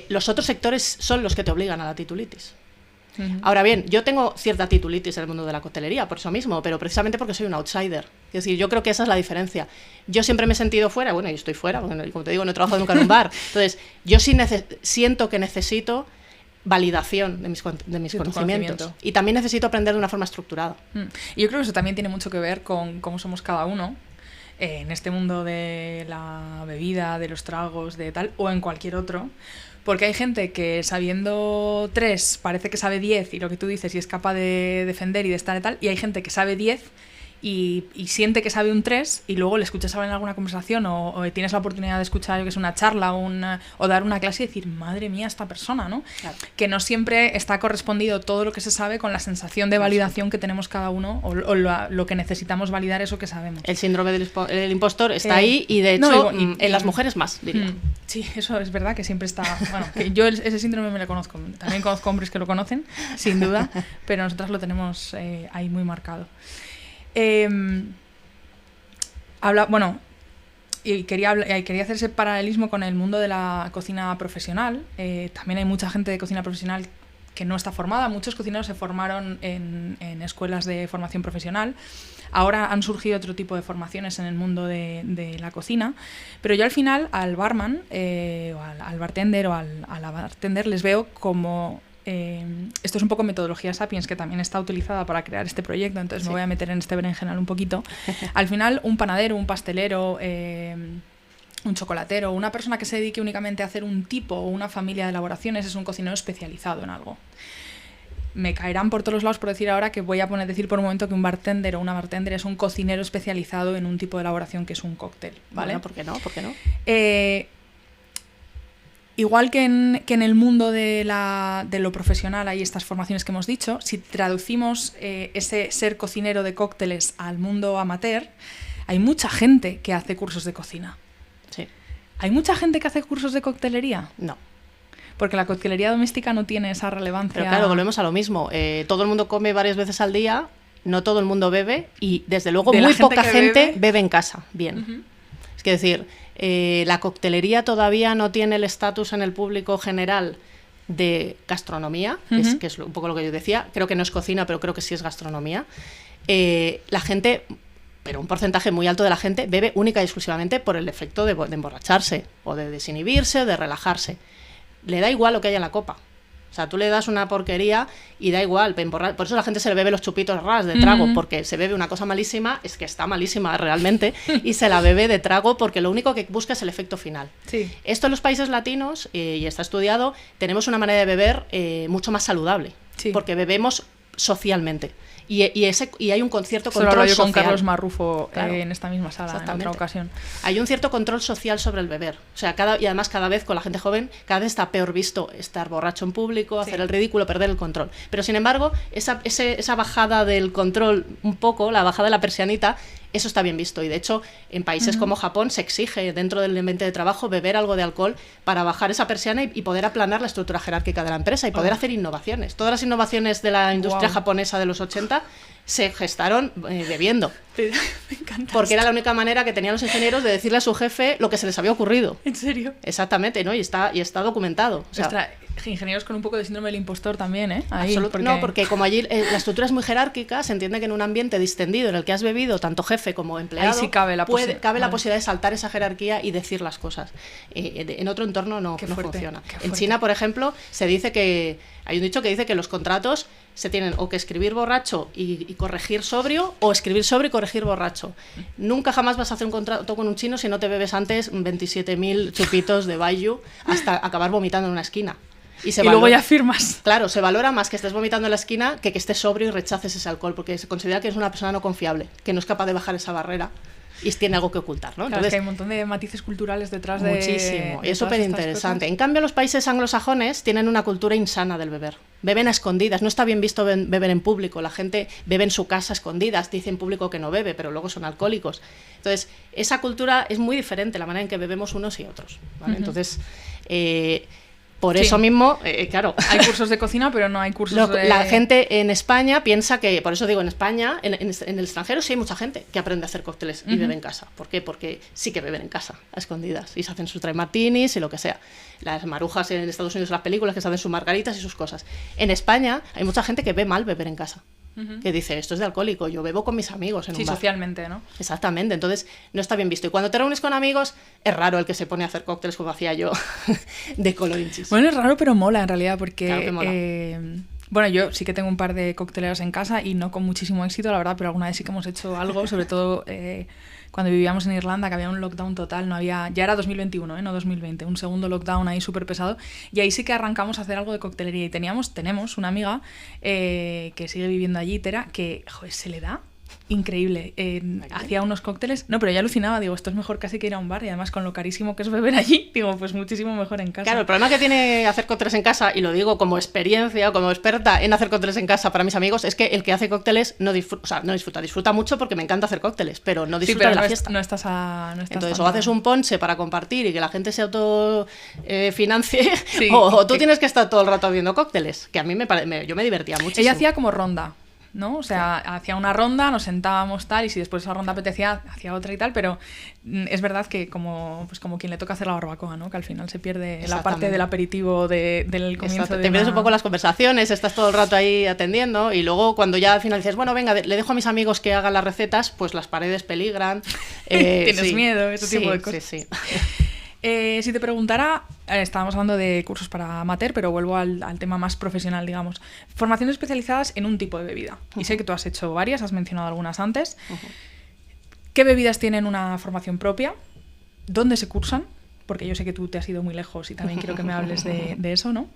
los otros sectores son los que te obligan a la titulitis. Ahora bien, yo tengo cierta titulitis en el mundo de la coctelería, por eso mismo, pero precisamente porque soy un outsider. Es decir, yo creo que esa es la diferencia. Yo siempre me he sentido fuera, bueno, y estoy fuera, porque como te digo, no he trabajado nunca en un bar. Entonces, yo sí siento que necesito validación de mis conocimientos. Y también necesito aprender de una forma estructurada. Y yo creo que eso también tiene mucho que ver con cómo somos cada uno. En este mundo de la bebida, de los tragos, de tal, o en cualquier otro, porque hay gente que sabiendo 3 parece que sabe 10 y lo que tú dices y es capaz de defender y de estar y tal, y hay gente que sabe 10 y siente que sabe un 3 y luego le escuchas hablar en alguna conversación o tienes la oportunidad de escuchar que es una charla o dar una clase y decir, madre mía, esta persona, ¿no? Claro. Que no siempre está correspondido todo lo que se sabe con la sensación de validación que tenemos cada uno o lo que necesitamos validar eso que sabemos. El síndrome del impostor está ahí y de hecho en las mujeres más, diría. Sí, eso es verdad que siempre está... Bueno, que yo ese síndrome me lo conozco. También conozco hombres que lo conocen, sin duda, pero nosotras lo tenemos ahí muy marcado. Y quería hacer ese paralelismo con el mundo de la cocina profesional. También hay mucha gente de cocina profesional que no está formada. Muchos cocineros se formaron en escuelas de formación profesional. Ahora han surgido otro tipo de formaciones en el mundo de la cocina. Pero yo al final al barman, o al bartender o a la bartender les veo como... esto es un poco metodología Sapiens, que también está utilizada para crear este proyecto, entonces me voy a meter en este berenjenal un poquito. Al final, un panadero, un pastelero, un chocolatero, una persona que se dedique únicamente a hacer un tipo o una familia de elaboraciones es un cocinero especializado en algo. Me caerán por todos los lados por decir ahora que voy a decir por un momento que un bartender o una bartender es un cocinero especializado en un tipo de elaboración que es un cóctel, ¿vale? Bueno, ¿por qué no? ¿Por qué no? Igual que en el mundo de lo profesional hay estas formaciones que hemos dicho, si traducimos ese ser cocinero de cócteles al mundo amateur, hay mucha gente que hace cursos de cocina. Sí. ¿Hay mucha gente que hace cursos de coctelería? No. Porque la coctelería doméstica no tiene esa relevancia. Pero claro, volvemos a lo mismo. Todo el mundo come varias veces al día, no todo el mundo bebe y desde luego muy poca gente bebe en casa. Bien. Es que decir... la coctelería todavía no tiene el estatus en el público general de gastronomía, que es un poco lo que yo decía. Creo que no es cocina, pero creo que sí es gastronomía. La gente, pero un porcentaje muy alto de la gente, bebe única y exclusivamente por el efecto de emborracharse, o de desinhibirse, de relajarse. Le da igual lo que haya en la copa. O sea, tú le das una porquería y da igual. Por eso la gente se le bebe los chupitos ras de trago, porque se bebe una cosa malísima, es que está malísima realmente, y se la bebe de trago porque lo único que busca es el efecto final. Sí. Esto en los países latinos, y está estudiado, tenemos una manera de beber mucho más saludable, porque bebemos socialmente. Y hay un cierto control social. Yo con Carlos Marrufo en esta misma sala en otra ocasión. Hay un cierto control social sobre el beber. O sea, y además cada vez con la gente joven, cada vez está peor visto estar borracho en público, hacer el ridículo, perder el control. Pero sin embargo, esa bajada del control un poco, la bajada de la persianita, eso está bien visto. Y de hecho, en países como Japón se exige dentro del ambiente de trabajo beber algo de alcohol para bajar esa persiana y poder aplanar la estructura jerárquica de la empresa y poder hacer innovaciones. Todas las innovaciones de la industria japonesa de los 80 se gestaron bebiendo. Me encanta. Porque era la única manera que tenían los ingenieros de decirle a su jefe lo que se les había ocurrido. ¿En serio? Exactamente, ¿no? Y está documentado. O sea, ingenieros con un poco de síndrome del impostor también, ¿eh? Ahí, No, porque como allí la estructura es muy jerárquica, se entiende que en un ambiente distendido en el que has bebido, tanto jefe como empleado, ahí sí cabe la posibilidad de saltar esa jerarquía y decir las cosas. En otro entorno no funciona. En China, por ejemplo, se dice que hay un dicho que dice que los contratos se tienen o que escribir borracho y corregir sobrio, o escribir sobrio y corregir borracho. Nunca jamás vas a hacer un contrato con un chino si no te bebes antes 27.000 chupitos de baijiu hasta acabar vomitando en una esquina. Y luego ya firmas. Claro, se valora más que estés vomitando en la esquina que estés sobrio y rechaces ese alcohol, porque se considera que es una persona no confiable, que no es capaz de bajar esa barrera y tiene algo que ocultar, ¿no? Claro, entonces, es que hay un montón de matices culturales detrás de... Muchísimo, y es súper interesante. En cambio, los países anglosajones tienen una cultura insana del beber. Beben a escondidas, no está bien visto beber en público. La gente bebe en su casa a escondidas, dice en público que no bebe, pero luego son alcohólicos. Entonces, esa cultura es muy diferente, la manera en que bebemos unos y otros, ¿vale? Entonces... por eso mismo, claro. Hay cursos de cocina, pero no hay cursos de... La gente en España piensa que, por eso digo, en España, en el extranjero sí hay mucha gente que aprende a hacer cócteles y bebe en casa. ¿Por qué? Porque sí que beben en casa, a escondidas, y se hacen sus dry martinis y lo que sea. Las marujas en Estados Unidos, las películas, que se hacen sus margaritas y sus cosas. En España hay mucha gente que ve mal beber en casa. Que dice, esto es de alcohólico, yo bebo con mis amigos en un bar. Socialmente, ¿no? Exactamente, entonces no está bien visto. Y cuando te reúnes con amigos, es raro el que se pone a hacer cócteles como hacía yo, de coloring cheese. Bueno, es raro, pero mola en realidad, porque... Claro que mola. Bueno, yo sí que tengo un par de cocteleras en casa y no con muchísimo éxito, la verdad, pero alguna vez sí que hemos hecho algo, sobre todo cuando vivíamos en Irlanda, que había un lockdown total, no había, ya era 2021, no 2020, un segundo lockdown ahí súper pesado, y ahí sí que arrancamos a hacer algo de coctelería y tenemos una amiga que sigue viviendo allí, Tera, que joder, se le da increíble. Hacía unos cócteles, no, pero ya alucinaba, digo, esto es mejor casi que ir a un bar, y además con lo carísimo que es beber allí, digo, pues muchísimo mejor en casa. Claro, el problema que tiene hacer cócteles en casa, y lo digo como experiencia, como experta en hacer cócteles en casa para mis amigos, es que el que hace cócteles no disfruta mucho, porque me encanta hacer cócteles, pero no disfruta de la fiesta. No estás entonces, o haces un ponche para compartir y que la gente se autofinancie, o tú tienes que estar todo el rato viendo cócteles, que a mí yo me divertía mucho. Ella hacía como ronda, ¿no? O sea, hacía una ronda, nos sentábamos tal, y si después esa ronda apetecía, hacía otra y tal, pero es verdad que como quien le toca hacer la barbacoa, ¿no? Que al final se pierde la parte del aperitivo del comienzo. Te pierdes un poco las conversaciones, estás todo el rato ahí atendiendo, y luego cuando ya al final dices, bueno, venga, le dejo a mis amigos que hagan las recetas, pues las paredes peligran. Tienes miedo, ese tipo de cosas. Sí. Si te preguntara, estábamos hablando de cursos para amateur, pero vuelvo al tema más profesional, digamos. Formaciones especializadas en un tipo de bebida. Y sé que tú has hecho varias, has mencionado algunas antes. ¿Qué bebidas tienen una formación propia? ¿Dónde se cursan? Porque yo sé que tú te has ido muy lejos y también quiero que me hables de eso, ¿no?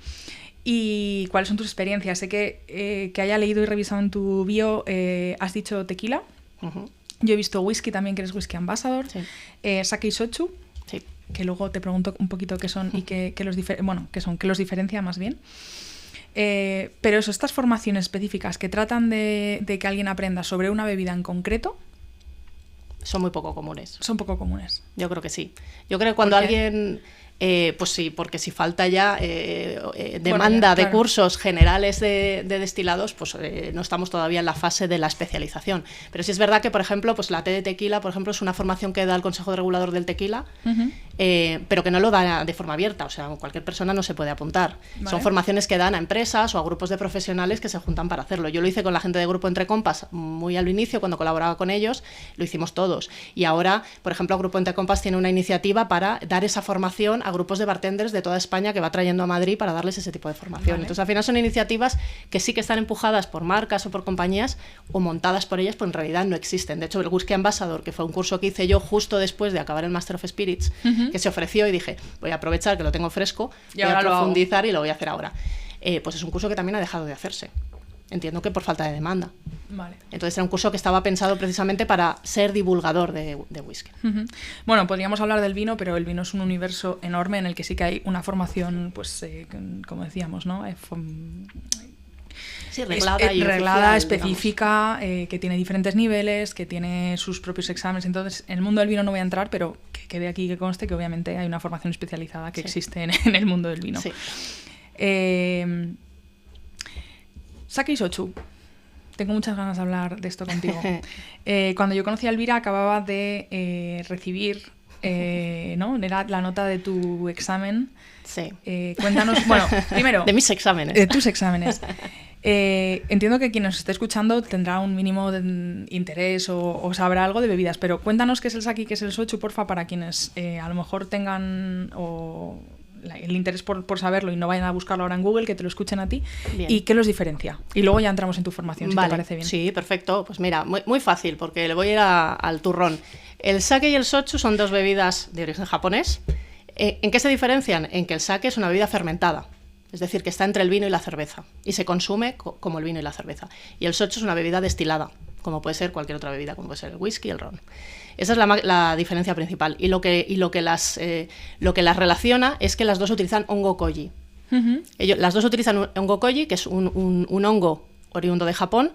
¿Y cuáles son tus experiencias? Sé que haya leído y revisado en tu bio, has dicho tequila. Yo he visto whisky también, que eres whisky ambassador. Sí. Sake y sochu. Sí. Que luego te pregunto un poquito qué son y qué los diferencia más bien. Pero estas formaciones específicas que tratan de que alguien aprenda sobre una bebida en concreto... Son muy poco comunes. Son poco comunes. Yo creo que sí. Yo creo que cuando alguien... pues sí, porque si falta ya demanda de cursos generales de destilados, pues no estamos todavía en la fase de la especialización. Pero sí es verdad que, por ejemplo, pues la T de tequila, por ejemplo, es una formación que da el Consejo Regulador del Tequila, pero que no lo da de forma abierta, o sea, cualquier persona no se puede apuntar. Vale. Son formaciones que dan a empresas o a grupos de profesionales que se juntan para hacerlo. Yo lo hice con la gente de Grupo Entre Compas muy al inicio, cuando colaboraba con ellos, lo hicimos todos. Y ahora, por ejemplo, Grupo Entre Compas tiene una iniciativa para dar esa formación a grupos de bartenders de toda España que va trayendo a Madrid para darles ese tipo de formación. Vale. Entonces, al final son iniciativas que sí que están empujadas por marcas o por compañías o montadas por ellas, pero en realidad no existen. De hecho, el Whisky Ambassador, que fue un curso que hice yo justo después de acabar el Master of Spirits, que se ofreció, y dije, voy a aprovechar que lo tengo fresco, voy a profundizar y lo voy a hacer ahora. Pues es un curso que también ha dejado de hacerse. Entiendo que por falta de demanda. Vale. Entonces era un curso que estaba pensado precisamente para ser divulgador de whisky. Bueno, podríamos hablar del vino, pero el vino es un universo enorme en el que sí que hay una formación, pues, como decíamos, ¿no? Sí, reglada, reglada, específica, que tiene diferentes niveles, que tiene sus propios exámenes. Entonces, en el mundo del vino no voy a entrar, pero que quede aquí que conste que obviamente hay una formación especializada que existe en el mundo del vino. Sí. Sake y sochu. Tengo muchas ganas de hablar de esto contigo. Cuando yo conocí a Elvira, acababa de recibir ¿no? Era la nota de tu examen. Sí. Cuéntanos, bueno, primero... De mis exámenes. De tus exámenes. Entiendo que quien nos esté escuchando tendrá un mínimo de interés o sabrá algo de bebidas, pero cuéntanos qué es el sake y qué es el sochu, porfa, para quienes a lo mejor tengan el interés por saberlo y no vayan a buscarlo ahora en Google, que te lo escuchen a ti. Bien. Y qué los diferencia. Y luego ya entramos en tu formación, si te parece bien. Sí, perfecto. Pues mira, muy fácil, porque le voy a ir al turrón. El sake y el sochu son dos bebidas de origen japonés. ¿En qué se diferencian? En que el sake es una bebida fermentada. Es decir, que está entre el vino y la cerveza y se consume como el vino y la cerveza. Y el sochu es una bebida destilada, como puede ser cualquier otra bebida, como puede ser el whisky y el ron. Esa es la diferencia principal. Y lo que las relaciona es que las dos utilizan hongo koji. Las dos utilizan hongo koji, que es un hongo oriundo de Japón,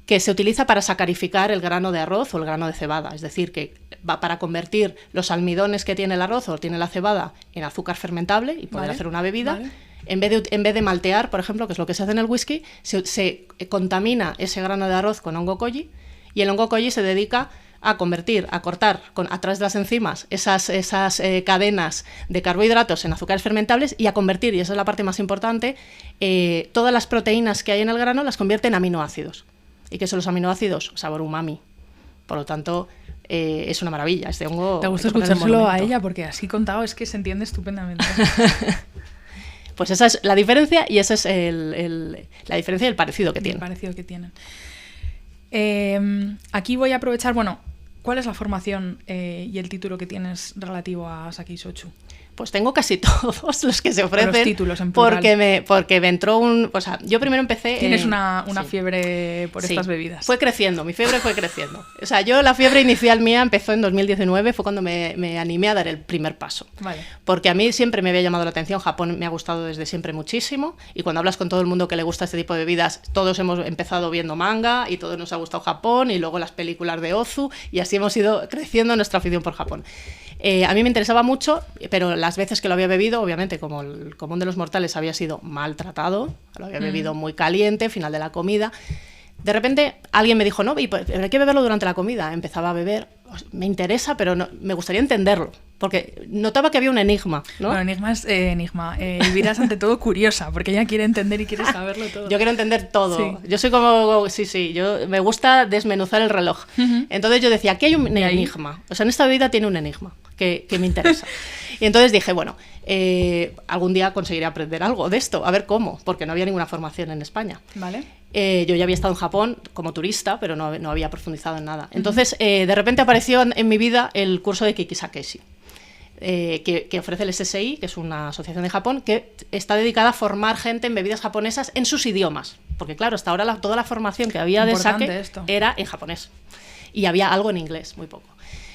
que se utiliza para sacarificar el grano de arroz o el grano de cebada. Es decir, que va para convertir los almidones que tiene el arroz o tiene la cebada en azúcar fermentable y poder hacer una bebida. Vale. En vez de maltear, por ejemplo, que es lo que se hace en el whisky, se contamina ese grano de arroz con hongo koji, y el hongo koji se dedica a cortar a través de las enzimas esas cadenas de carbohidratos en azúcares fermentables y a convertir, y esa es la parte más importante, todas las proteínas que hay en el grano las convierte en aminoácidos. ¿Y qué son los aminoácidos? Sabor umami. Por lo tanto, es una maravilla. Este hongo... Te gusta escuchárselo a ella, porque así contado es que se entiende estupendamente. Pues esa es la diferencia, y esa es la diferencia y el parecido que tienen. El parecido que tienen. Aquí voy a aprovechar, bueno, ¿cuál es la formación y el título que tienes relativo a sake y sochu? Pues tengo casi todos los que se ofrecen. Los títulos en plural. Porque me entró o sea, yo primero empecé... Tienes una fiebre por estas bebidas. Fue creciendo, mi fiebre fue creciendo. O sea, la fiebre inicial mía empezó en 2019, fue cuando me animé a dar el primer paso. Vale. Porque a mí siempre me había llamado la atención, Japón me ha gustado desde siempre muchísimo, y cuando hablas con todo el mundo que le gusta este tipo de bebidas, todos hemos empezado viendo manga, y todos nos ha gustado Japón, y luego las películas de Ozu, y así hemos ido creciendo nuestra afición por Japón. A mí me interesaba mucho, pero las veces que lo había bebido, obviamente, como el común de los mortales, había sido maltratado, lo había bebido muy caliente, final de la comida. De repente alguien me dijo, no, pero hay que beberlo durante la comida. Empezaba a beber, me interesa, pero no, me gustaría entenderlo, porque notaba que había un enigma, ¿no? Bueno, enigma es enigma. Elvira es ante todo curiosa, porque ella quiere entender y quiere saberlo todo. Yo quiero entender todo. Sí. Yo soy como, me gusta desmenuzar el reloj. Entonces yo decía, aquí hay un enigma. O sea, en esta bebida tiene un enigma que me interesa. Y entonces dije, bueno, algún día conseguiré aprender algo de esto, a ver cómo, porque no había ninguna formación en España. Vale. Yo ya había estado en Japón como turista, pero no había profundizado en nada. Entonces, de repente apareció en mi vida el curso de Kikisakeshi, que ofrece el SSI, que es una asociación de Japón, que está dedicada a formar gente en bebidas japonesas en sus idiomas. Porque claro, hasta ahora toda la formación que había de sake era en japonés. Y había algo en inglés, muy poco.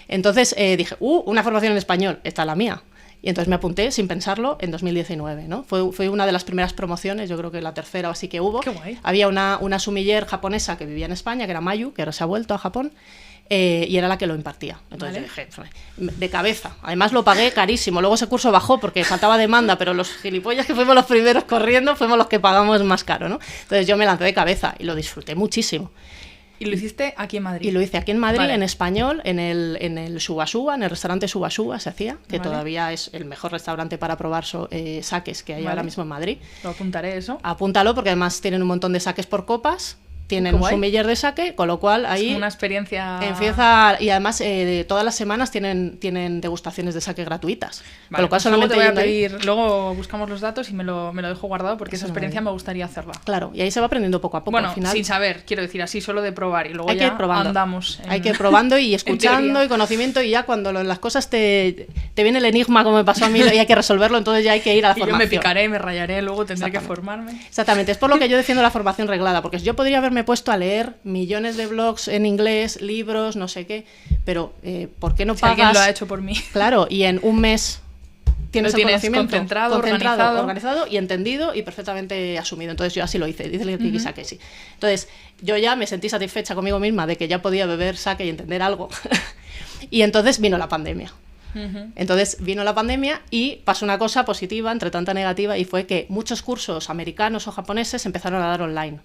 Entonces dije, una formación en español, esta es la mía. Y entonces me apunté sin pensarlo en 2019, ¿no? Fue una de las primeras promociones, yo creo que la tercera o así que hubo. Qué guay. Había una sumiller japonesa que vivía en España, que era Mayu, que ahora se ha vuelto a Japón, y era la que lo impartía. Entonces yo dije, de cabeza. Además lo pagué carísimo. Luego ese curso bajó porque faltaba demanda, pero los gilipollas que fuimos los primeros corriendo fuimos los que pagamos más caro, ¿no? Entonces yo me lancé de cabeza y lo disfruté muchísimo. ¿Y lo hiciste aquí en Madrid? Y lo hice aquí en Madrid, vale. En español, en el Suba Suba, en el restaurante Suba Suba se hacía, que vale. Todavía es el mejor restaurante para probar sakes que hay ahora mismo en Madrid. Lo apuntaré eso. Apúntalo, porque además tienen un montón de sakes por copas. Tienen un sumiller de sake, con lo cual ahí... Es una experiencia... Empieza... Y además, todas las semanas tienen degustaciones de sake gratuitas. Vale, con lo cual pues solamente luego te voy a pedir... Luego buscamos los datos y me lo dejo guardado, porque esa experiencia me gustaría hacerla. Claro, y ahí se va aprendiendo poco a poco. Bueno, al final, sin saber, quiero decir, así solo de probar. Y luego hay ya que ir probando. Andamos. Hay que ir probando y escuchando y conocimiento, y ya cuando las cosas te viene el enigma, como me pasó a mí, y hay que resolverlo, entonces ya hay que ir a la formación. Yo me picaré, me rayaré, luego tendré que formarme. Exactamente, es por lo que yo defiendo la formación reglada, porque yo podría haberme puesto a leer millones de blogs en inglés, libros, no sé qué, pero ¿por qué no pagas? Alguien lo ha hecho por mí. Claro, y en un mes tienes el conocimiento concentrado, organizado y entendido y perfectamente asumido. Entonces yo así lo hice, dice el Kikisakeshi. Entonces yo ya me sentí satisfecha conmigo misma de que ya podía beber sake y entender algo. Y entonces vino la pandemia. Entonces vino la pandemia y pasó una cosa positiva entre tanta negativa, y fue que muchos cursos americanos o japoneses empezaron a dar online.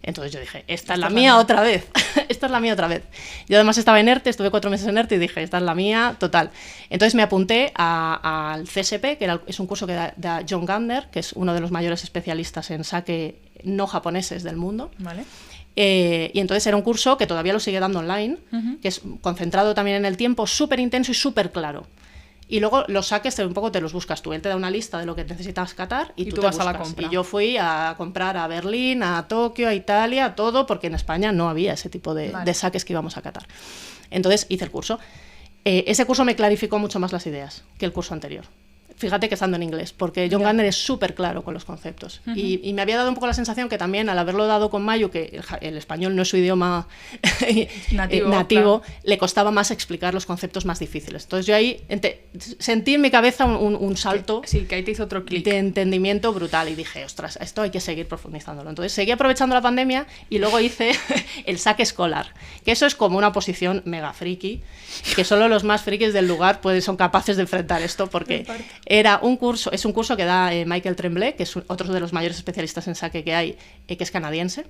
Entonces yo dije, esta es la mía otra vez. Esta es la mía otra vez. Yo además estaba en ERTE, estuve 4 meses en ERTE y dije, esta es la mía total. Entonces me apunté al CSP, es un curso que da John Gardner, que es uno de los mayores especialistas en sake no japoneses del mundo. Vale. Y entonces era un curso que todavía lo sigue dando online, que es concentrado también en el tiempo, súper intenso y súper claro. Y luego los saques un poco te los buscas tú. Él te da una lista de lo que necesitas catar y tú te vas buscas. A la compra. Y yo fui a comprar a Berlín, a Tokio, a Italia, a todo, porque en España no había ese tipo de saques que íbamos a catar. Entonces hice el curso. Ese curso me clarificó mucho más las ideas que el curso anterior. Fíjate que estando en inglés, porque John Gardner es súper claro con los conceptos. Y me había dado un poco la sensación que también, al haberlo dado con Mayu, que el español no es su idioma nativo, le costaba más explicar los conceptos más difíciles. Entonces yo ahí sentí en mi cabeza un salto que ahí te hizo otro clic de entendimiento brutal y dije, ostras, esto hay que seguir profundizándolo. Entonces seguí aprovechando la pandemia y luego hice el sake escolar, que eso es como una posición mega friki, que solo los más frikis del lugar son capaces de enfrentar esto, porque es un curso que da Michael Tremblay, que es otro de los mayores especialistas en sake que hay, que es canadiense,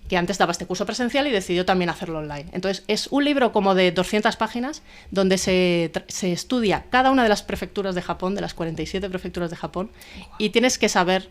que antes daba este curso presencial y decidió también hacerlo online. Entonces es un libro como de 200 páginas donde se estudia cada una de las prefecturas de Japón, de las 47 prefecturas de Japón, y tienes que saber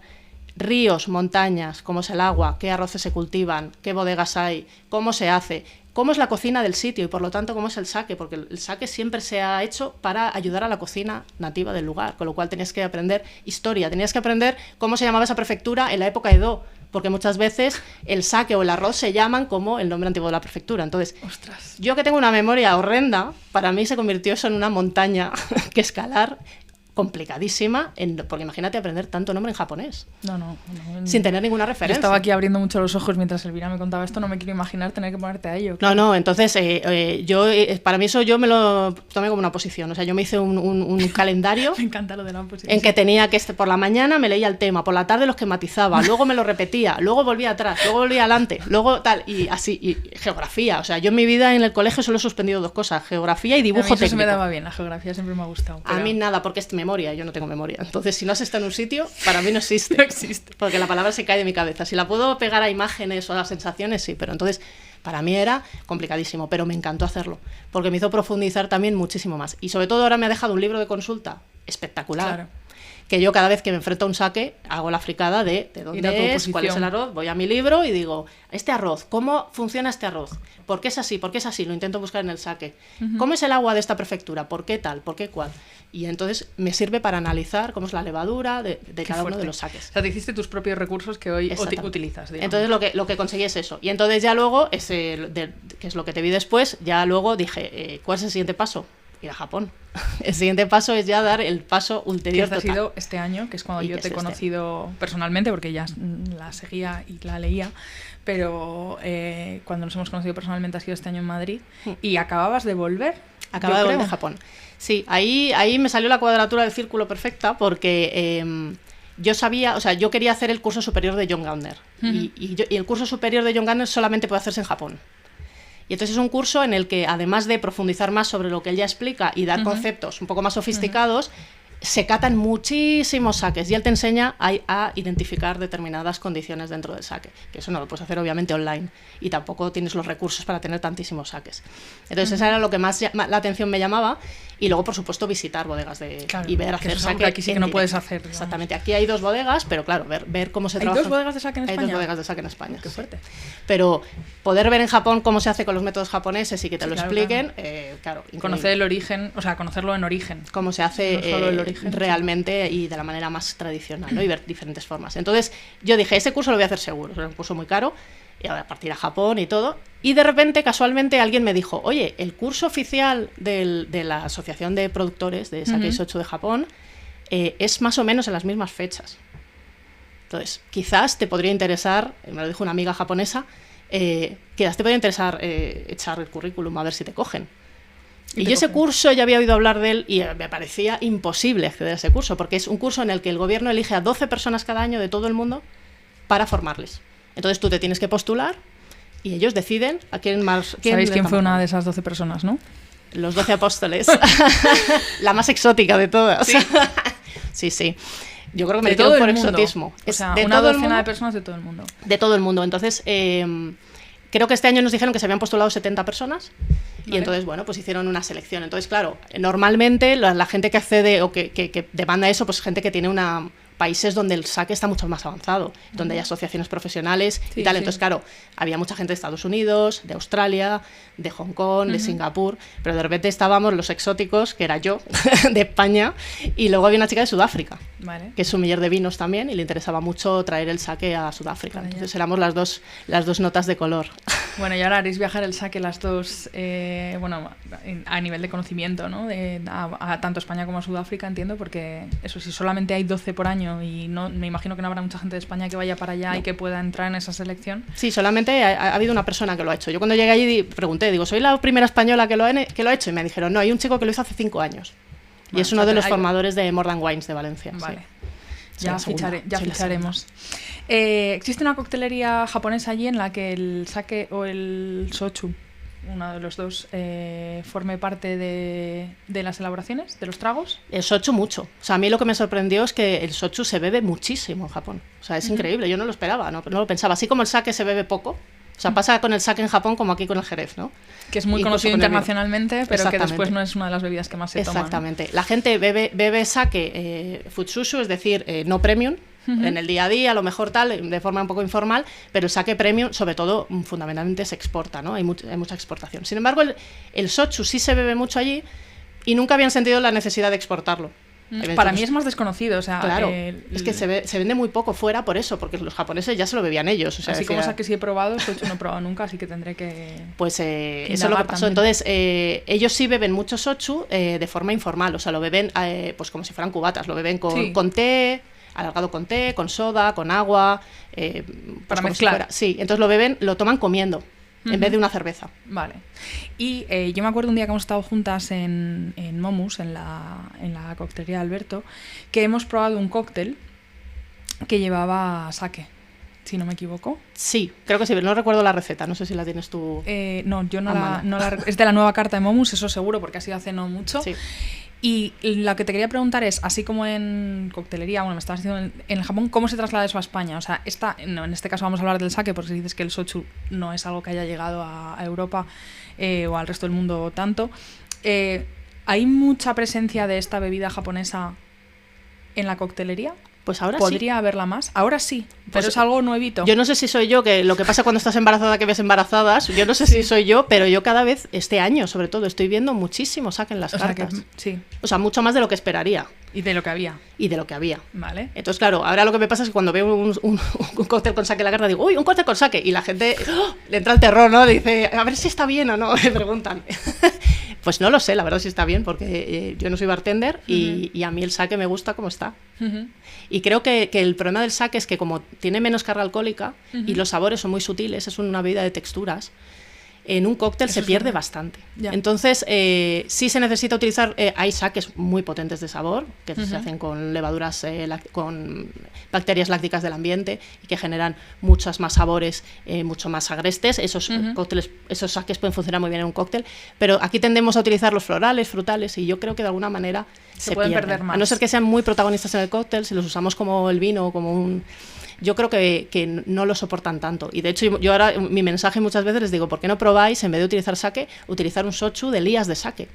ríos, montañas, cómo es el agua, qué arroces se cultivan, qué bodegas hay, cómo se hace, cómo es la cocina del sitio y por lo tanto cómo es el sake, porque el sake siempre se ha hecho para ayudar a la cocina nativa del lugar, con lo cual tenías que aprender historia, tenías que aprender cómo se llamaba esa prefectura en la época Edo, porque muchas veces el sake o el arroz se llaman como el nombre antiguo de la prefectura. Entonces, ostras, yo que tengo una memoria horrenda, para mí se convirtió eso en una montaña que escalar complicadísima, porque imagínate aprender tanto nombre en japonés. No, sin tener ninguna yo referencia. estaba aquí abriendo mucho los ojos mientras Elvira me contaba esto, no me quiero imaginar tener que ponerte a ello. No, entonces para mí eso yo me lo tomé como una posición, o sea, yo me hice un calendario me encanta lo de la posición. en que tenía que, por la mañana me leía el tema, por la tarde los que matizaba, luego me lo repetía, luego volvía atrás, luego volvía adelante, luego tal, y así, y geografía, o sea, yo en mi vida en el colegio solo he suspendido 2 cosas, geografía y dibujo técnico. A mí eso técnico. se me daba bien, la geografía siempre me ha gustado. Pero... A mí nada, porque es memoria, yo no tengo memoria. Entonces, si no has estado en un sitio, para mí no existe. No existe. Porque la palabra se cae de mi cabeza. Si la puedo pegar a imágenes o a sensaciones, sí. Pero entonces, para mí era complicadísimo, pero me encantó hacerlo. Porque me hizo profundizar también muchísimo más. Y sobre todo ahora me ha dejado un libro de consulta espectacular. Claro. Que yo cada vez que me enfrento a un sake hago la fricada de dónde es, cuál es el arroz, voy a mi libro y digo, este arroz, ¿cómo funciona este arroz? ¿Por qué es así? ¿Por qué es así? Lo intento buscar en el sake. ¿Cómo es el agua de esta prefectura? ¿Por qué tal? ¿Por qué cuál? Y entonces me sirve para analizar cómo es la levadura de cada uno de los sakes. O sea, te hiciste tus propios recursos que hoy utilizas. Digamos. Entonces lo que conseguí es eso. Y entonces ya luego, que es lo que te vi después, ya luego dije, ¿cuál es el siguiente paso? Ir a Japón. El siguiente paso es ya dar el paso ulterior total. Que ha sido este año, que es cuando yo te he conocido personalmente, porque ya la seguía y la leía, pero cuando nos hemos conocido personalmente ha sido este año en Madrid. Y acababas de volver. Acababa de volver a Japón. Sí, ahí me salió la cuadratura del círculo perfecta, porque yo sabía, o sea, yo quería hacer el curso superior de John Gardner. Y el curso superior de John Gardner solamente puede hacerse en Japón. Y entonces es un curso en el que, además de profundizar más sobre lo que él ya explica y dar conceptos un poco más sofisticados, se catan muchísimos sakes y él te enseña a identificar determinadas condiciones dentro del sake, que eso no lo puedes hacer obviamente online y tampoco tienes los recursos para tener tantísimos sakes. Entonces esa era lo que más la atención me llamaba, y luego por supuesto visitar bodegas claro, y ver hacer sake. Aquí sí que no puedes hacer, digamos. Exactamente, aquí hay 2 bodegas, pero claro, ver cómo se trabaja. ¿Hay 2 bodegas de sake en España? Hay 2 bodegas de sake en España. Qué fuerte. Pero poder ver en Japón cómo se hace con los métodos japoneses y que te lo expliquen, claro, conocer el origen, o sea, conocerlo en origen. Cómo se hace no solo el origen, realmente y de la manera más tradicional, ¿no? Y ver diferentes formas. Entonces yo dije, ese curso lo voy a hacer seguro, es un curso muy caro, y ahora partir a Japón y todo. Y de repente, casualmente, alguien me dijo, oye, el curso oficial de la Asociación de Productores de Sake Shochu de Japón es más o menos en las mismas fechas. Entonces, quizás te podría interesar, me lo dijo una amiga japonesa, quizás te podría interesar echar el currículum a ver si te cogen. Y yo ese curso ya había oído hablar de él y me parecía imposible acceder a ese curso, porque es un curso en el que el gobierno elige a 12 personas cada año de todo el mundo para formarles. Entonces tú te tienes que postular y ellos deciden a quién más... ¿Sabéis quién fue una de esas 12 personas, no? Los 12 apóstoles. La más exótica de todas. Sí. Sí. Yo creo que me metieron por exotismo. O sea, una docena de personas de todo el mundo. De todo el mundo. Entonces, creo que este año nos dijeron que se habían postulado 70 personas. Y entonces, bueno, pues hicieron una selección. Entonces, claro, normalmente la gente que accede o que demanda eso, pues gente que tiene países donde el sake está mucho más avanzado, donde hay asociaciones profesionales y tal. Entonces, claro, había mucha gente de Estados Unidos, de Australia, de Hong Kong, de Singapur, pero de repente estábamos los exóticos, que era yo, de España, y luego había una chica de Sudáfrica, que es sommelier de vinos también, y le interesaba mucho traer el sake a Sudáfrica. Entonces éramos las dos notas de color. Bueno, y ahora haréis viajar el sake las dos, bueno, a nivel de conocimiento, ¿no? A tanto España como a Sudáfrica, entiendo, porque eso, si solamente hay 12 por año y no, me imagino que no habrá mucha gente de España que vaya para allá y que pueda entrar en esa selección. Sí, solamente ha habido una persona que lo ha hecho. Yo cuando llegué allí pregunté, digo, ¿soy la primera española que lo ha hecho? Y me dijeron, no, hay un chico que lo hizo hace 5 años. Bueno, y es uno de los formadores de More Than Wines de Valencia. Vale. Sí. Ya ficharemos. Existe una coctelería japonesa allí en la que el sake o el sochu, uno de los dos, forme parte de las elaboraciones, de los tragos. El sochu mucho. O sea, a mí lo que me sorprendió es que el sochu se bebe muchísimo en Japón. O sea, es increíble. Yo no lo esperaba, no lo pensaba. Así como el sake se bebe poco. O sea, pasa con el sake en Japón como aquí con el jerez, ¿no? Que es muy conocido internacionalmente, pero que después no es una de las bebidas que más se toman. Exactamente. La gente bebe sake futsushu, es decir, no premium, en el día a día, a lo mejor tal, de forma un poco informal, pero el sake premium, sobre todo, fundamentalmente se exporta, ¿no? Hay mucha exportación. Sin embargo, el sochu sí se bebe mucho allí y nunca habían sentido la necesidad de exportarlo. Para mí es más desconocido, o sea... Claro, es que se vende muy poco fuera por eso, porque los japoneses ya se lo bebían ellos. O sea, así como sake sí he probado, sochu no he probado nunca, así que tendré que... Pues eso es lo que pasó. También. Entonces, ellos sí beben mucho sochu de forma informal, o sea, lo beben pues como si fueran cubatas, lo beben con té, alargado con té, con soda, con agua... pues para mezclar. Sí, entonces lo toman comiendo. En vez de una cerveza. Vale. Y yo me acuerdo un día que hemos estado juntas en Momus, en la coctelería de Alberto, que hemos probado un cóctel que llevaba sake, si no me equivoco. Sí, creo que sí, pero no recuerdo la receta, no sé si la tienes tú. No, yo no la es de la nueva carta de Momus, eso seguro, porque ha sido hace no mucho. Sí. Y lo que te quería preguntar es, así como en coctelería, bueno, me estabas diciendo en el Japón, ¿cómo se traslada eso a España? O sea, en este caso vamos a hablar del sake, porque si dices que el sochu no es algo que haya llegado a Europa o al resto del mundo tanto. ¿Hay mucha presencia de esta bebida japonesa en la coctelería? Pues ahora ¿Podría haberla más? Ahora sí, pero pues es algo nuevito. Yo no sé si soy yo, que lo que pasa cuando estás embarazada que ves embarazadas, yo no sé si soy yo, pero yo cada vez, este año sobre todo, estoy viendo muchísimo sake en las cartas. O sea, mucho más de lo que esperaría. Y de lo que había. Vale. Entonces, claro, ahora lo que me pasa es que cuando veo un cóctel con sake en la carta, digo, ¡uy, un cóctel con sake! Y la gente le entra el terror, ¿no? Dice, a ver si está bien o no, me preguntan. Pues no lo sé, la verdad, si está bien, porque yo no soy bartender y a mí el sake me gusta como está. Y creo que el problema del sake es que como tiene menos carga alcohólica y los sabores son muy sutiles, es una bebida de texturas, en un cóctel se pierde bastante. Ya. Entonces, sí se necesita utilizar... hay sakes muy potentes de sabor, que se hacen con levaduras, con bacterias lácticas del ambiente y que generan muchos más sabores, mucho más agrestes. Esos cócteles, esos sakes pueden funcionar muy bien en un cóctel, pero aquí tendemos a utilizar los florales, frutales, y yo creo que de alguna manera se pueden pierden. perder más. A no ser que sean muy protagonistas en el cóctel, si los usamos como el vino o como un... Yo creo que no lo soportan tanto. Y de hecho, yo ahora, mi mensaje muchas veces les digo, ¿por qué no probáis, en vez de utilizar sake, utilizar un sochu de lías de sake?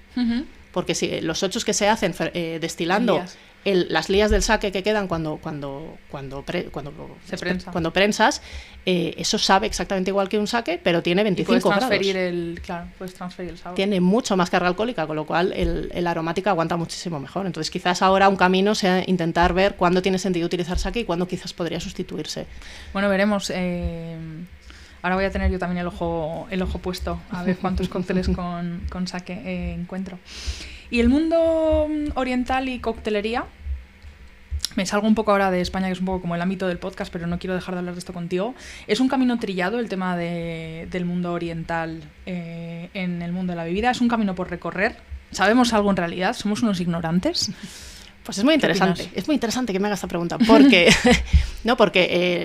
Porque si los sochus que se hacen destilando las lías del sake que quedan cuando prensas, eso sabe exactamente igual que un sake, pero tiene 25 grados. Puedes transferir el sabor. Tiene mucho más carga alcohólica, con lo cual el aromática aguanta muchísimo mejor. Entonces quizás ahora un camino sea intentar ver cuándo tiene sentido utilizar sake y cuándo quizás podría sustituirse. Bueno, veremos. Ahora voy a tener yo también el ojo puesto a ver cuántos cócteles con sake encuentro. Y el mundo oriental y coctelería, me salgo un poco ahora de España, que es un poco como el ámbito del podcast, pero no quiero dejar de hablar de esto contigo. ¿Es un camino trillado el tema del mundo oriental en el mundo de la bebida? ¿Es un camino por recorrer? ¿Sabemos algo en realidad? ¿Somos unos ignorantes? Pues es muy interesante. Es muy interesante que me hagas esta pregunta, porque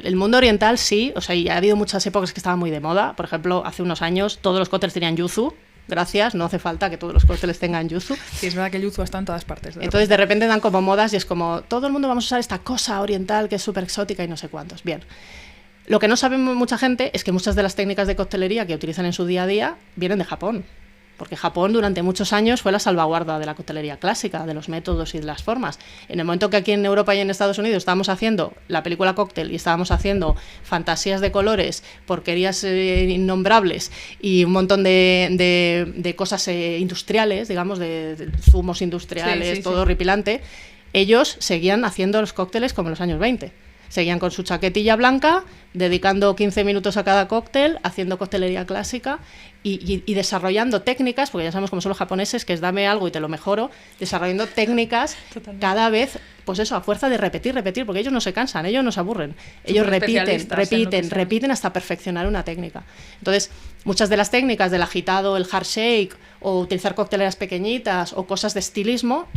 el mundo oriental sí, o sea, y ha habido muchas épocas que estaban muy de moda. Por ejemplo, hace unos años todos los cócteles tenían yuzu. gracias, no hace falta que todos los cócteles tengan yuzu. Sí, es verdad que el yuzu está en todas partes. Entonces de repente dan como modas y es como, todo el mundo vamos a usar esta cosa oriental que es súper exótica y no sé cuántos. Bien. Lo que no sabe mucha gente es que muchas de las técnicas de coctelería que utilizan en su día a día vienen de Japón. Porque Japón durante muchos años fue la salvaguarda de la coctelería clásica, de los métodos y de las formas. En el momento que aquí en Europa y en Estados Unidos estábamos haciendo la película Cóctel y estábamos haciendo fantasías de colores, porquerías innombrables y un montón de cosas industriales, digamos, de zumos industriales, todo horripilante, ellos seguían haciendo los cócteles como en los años 20. Seguían con su chaquetilla blanca, dedicando 15 minutos a cada cóctel, haciendo coctelería clásica y desarrollando técnicas, porque ya sabemos cómo son los japoneses, que es dame algo y te lo mejoro, desarrollando técnicas cada vez, pues eso, a fuerza de repetir, porque ellos no se cansan, ellos no se aburren, ellos repiten hasta perfeccionar una técnica. Entonces, muchas de las técnicas del agitado, el hard shake, o utilizar cocteleras pequeñitas o cosas de estilismo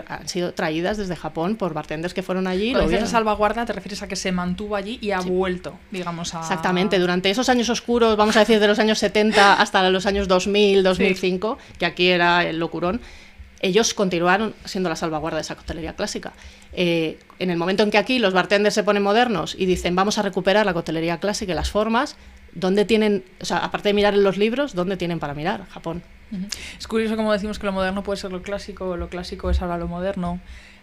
han sido traídas desde Japón por bartenders que fueron allí. Cuando dices salvaguarda, te refieres a que se mantuvo allí y ha vuelto, digamos, a... Exactamente, durante esos años oscuros, vamos a decir de los años 70 hasta los años 2000, 2005, que aquí era el locurón, ellos continuaron siendo la salvaguarda de esa coctelería clásica. En el momento en que aquí los bartenders se ponen modernos y dicen vamos a recuperar la coctelería clásica y las formas, ¿dónde tienen, o sea, aparte de mirar en los libros, dónde tienen para mirar? Japón. Es curioso como decimos que lo moderno puede ser lo clásico es ahora lo moderno,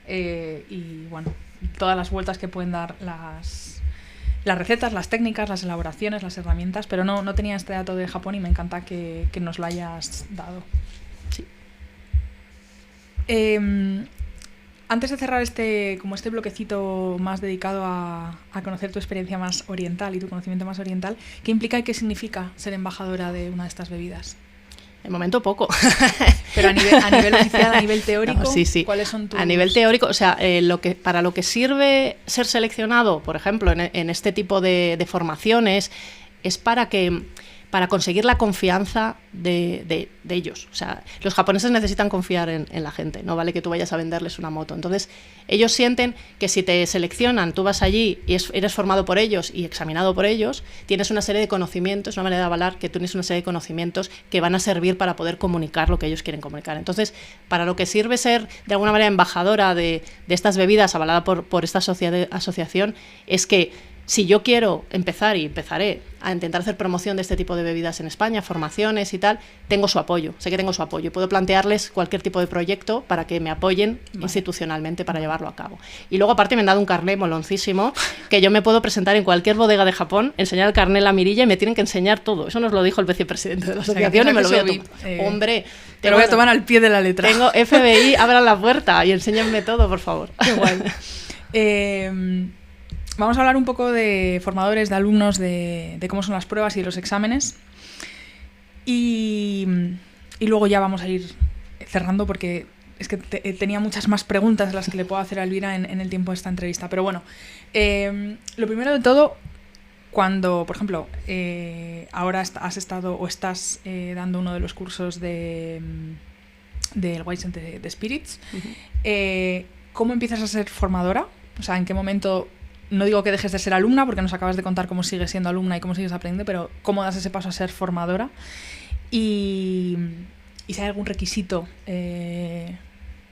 y bueno, todas las vueltas que pueden dar las recetas, las técnicas, las elaboraciones, las herramientas, pero no tenía este dato de Japón y me encanta que nos lo hayas dado. Sí. Antes de cerrar este bloquecito más dedicado a conocer tu experiencia más oriental y tu conocimiento más oriental, ¿qué implica y qué significa ser embajadora de una de estas bebidas? De momento poco. Pero a nivel oficial, a nivel teórico, no, sí. ¿cuáles son tus...? A nivel teórico, o sea, para lo que sirve ser seleccionado, por ejemplo, en este tipo de formaciones, es para conseguir la confianza de ellos. O sea, los japoneses necesitan confiar en la gente, no vale que tú vayas a venderles una moto. Entonces, ellos sienten que si te seleccionan, tú vas allí y eres formado por ellos y examinado por ellos, tienes una serie de conocimientos, una manera de avalar que tú tienes una serie de conocimientos que van a servir para poder comunicar lo que ellos quieren comunicar. Entonces, para lo que sirve ser, de alguna manera, embajadora de estas bebidas, avalada por esta asociación, es que si yo quiero empezar y empezaré a intentar hacer promoción de este tipo de bebidas en España, formaciones y tal, tengo su apoyo, sé que tengo su apoyo. Puedo plantearles cualquier tipo de proyecto para que me apoyen institucionalmente para llevarlo a cabo. Y luego aparte me han dado un carné moloncísimo que yo me puedo presentar en cualquier bodega de Japón, enseñar el carné, la mirilla y me tienen que enseñar todo. Eso nos lo dijo el vicepresidente de la asociación y me lo voy a tomar. Hombre, te lo voy a tomar al pie de la letra. Tengo FBI, abran la puerta y enséñenme todo, por favor. Qué guay. Vamos a hablar un poco de formadores, de alumnos, de cómo son las pruebas y de los exámenes. Y luego ya vamos a ir cerrando porque es que tenía muchas más preguntas de las que le puedo hacer a Elvira en el tiempo de esta entrevista. Pero bueno, lo primero de todo, cuando, por ejemplo, ahora has estado o estás dando uno de los cursos del Wine Center de Spirits, ¿cómo empiezas a ser formadora? O sea, ¿en qué momento...? No digo que dejes de ser alumna, porque nos acabas de contar cómo sigues siendo alumna y cómo sigues aprendiendo, pero cómo das ese paso a ser formadora y si hay algún requisito,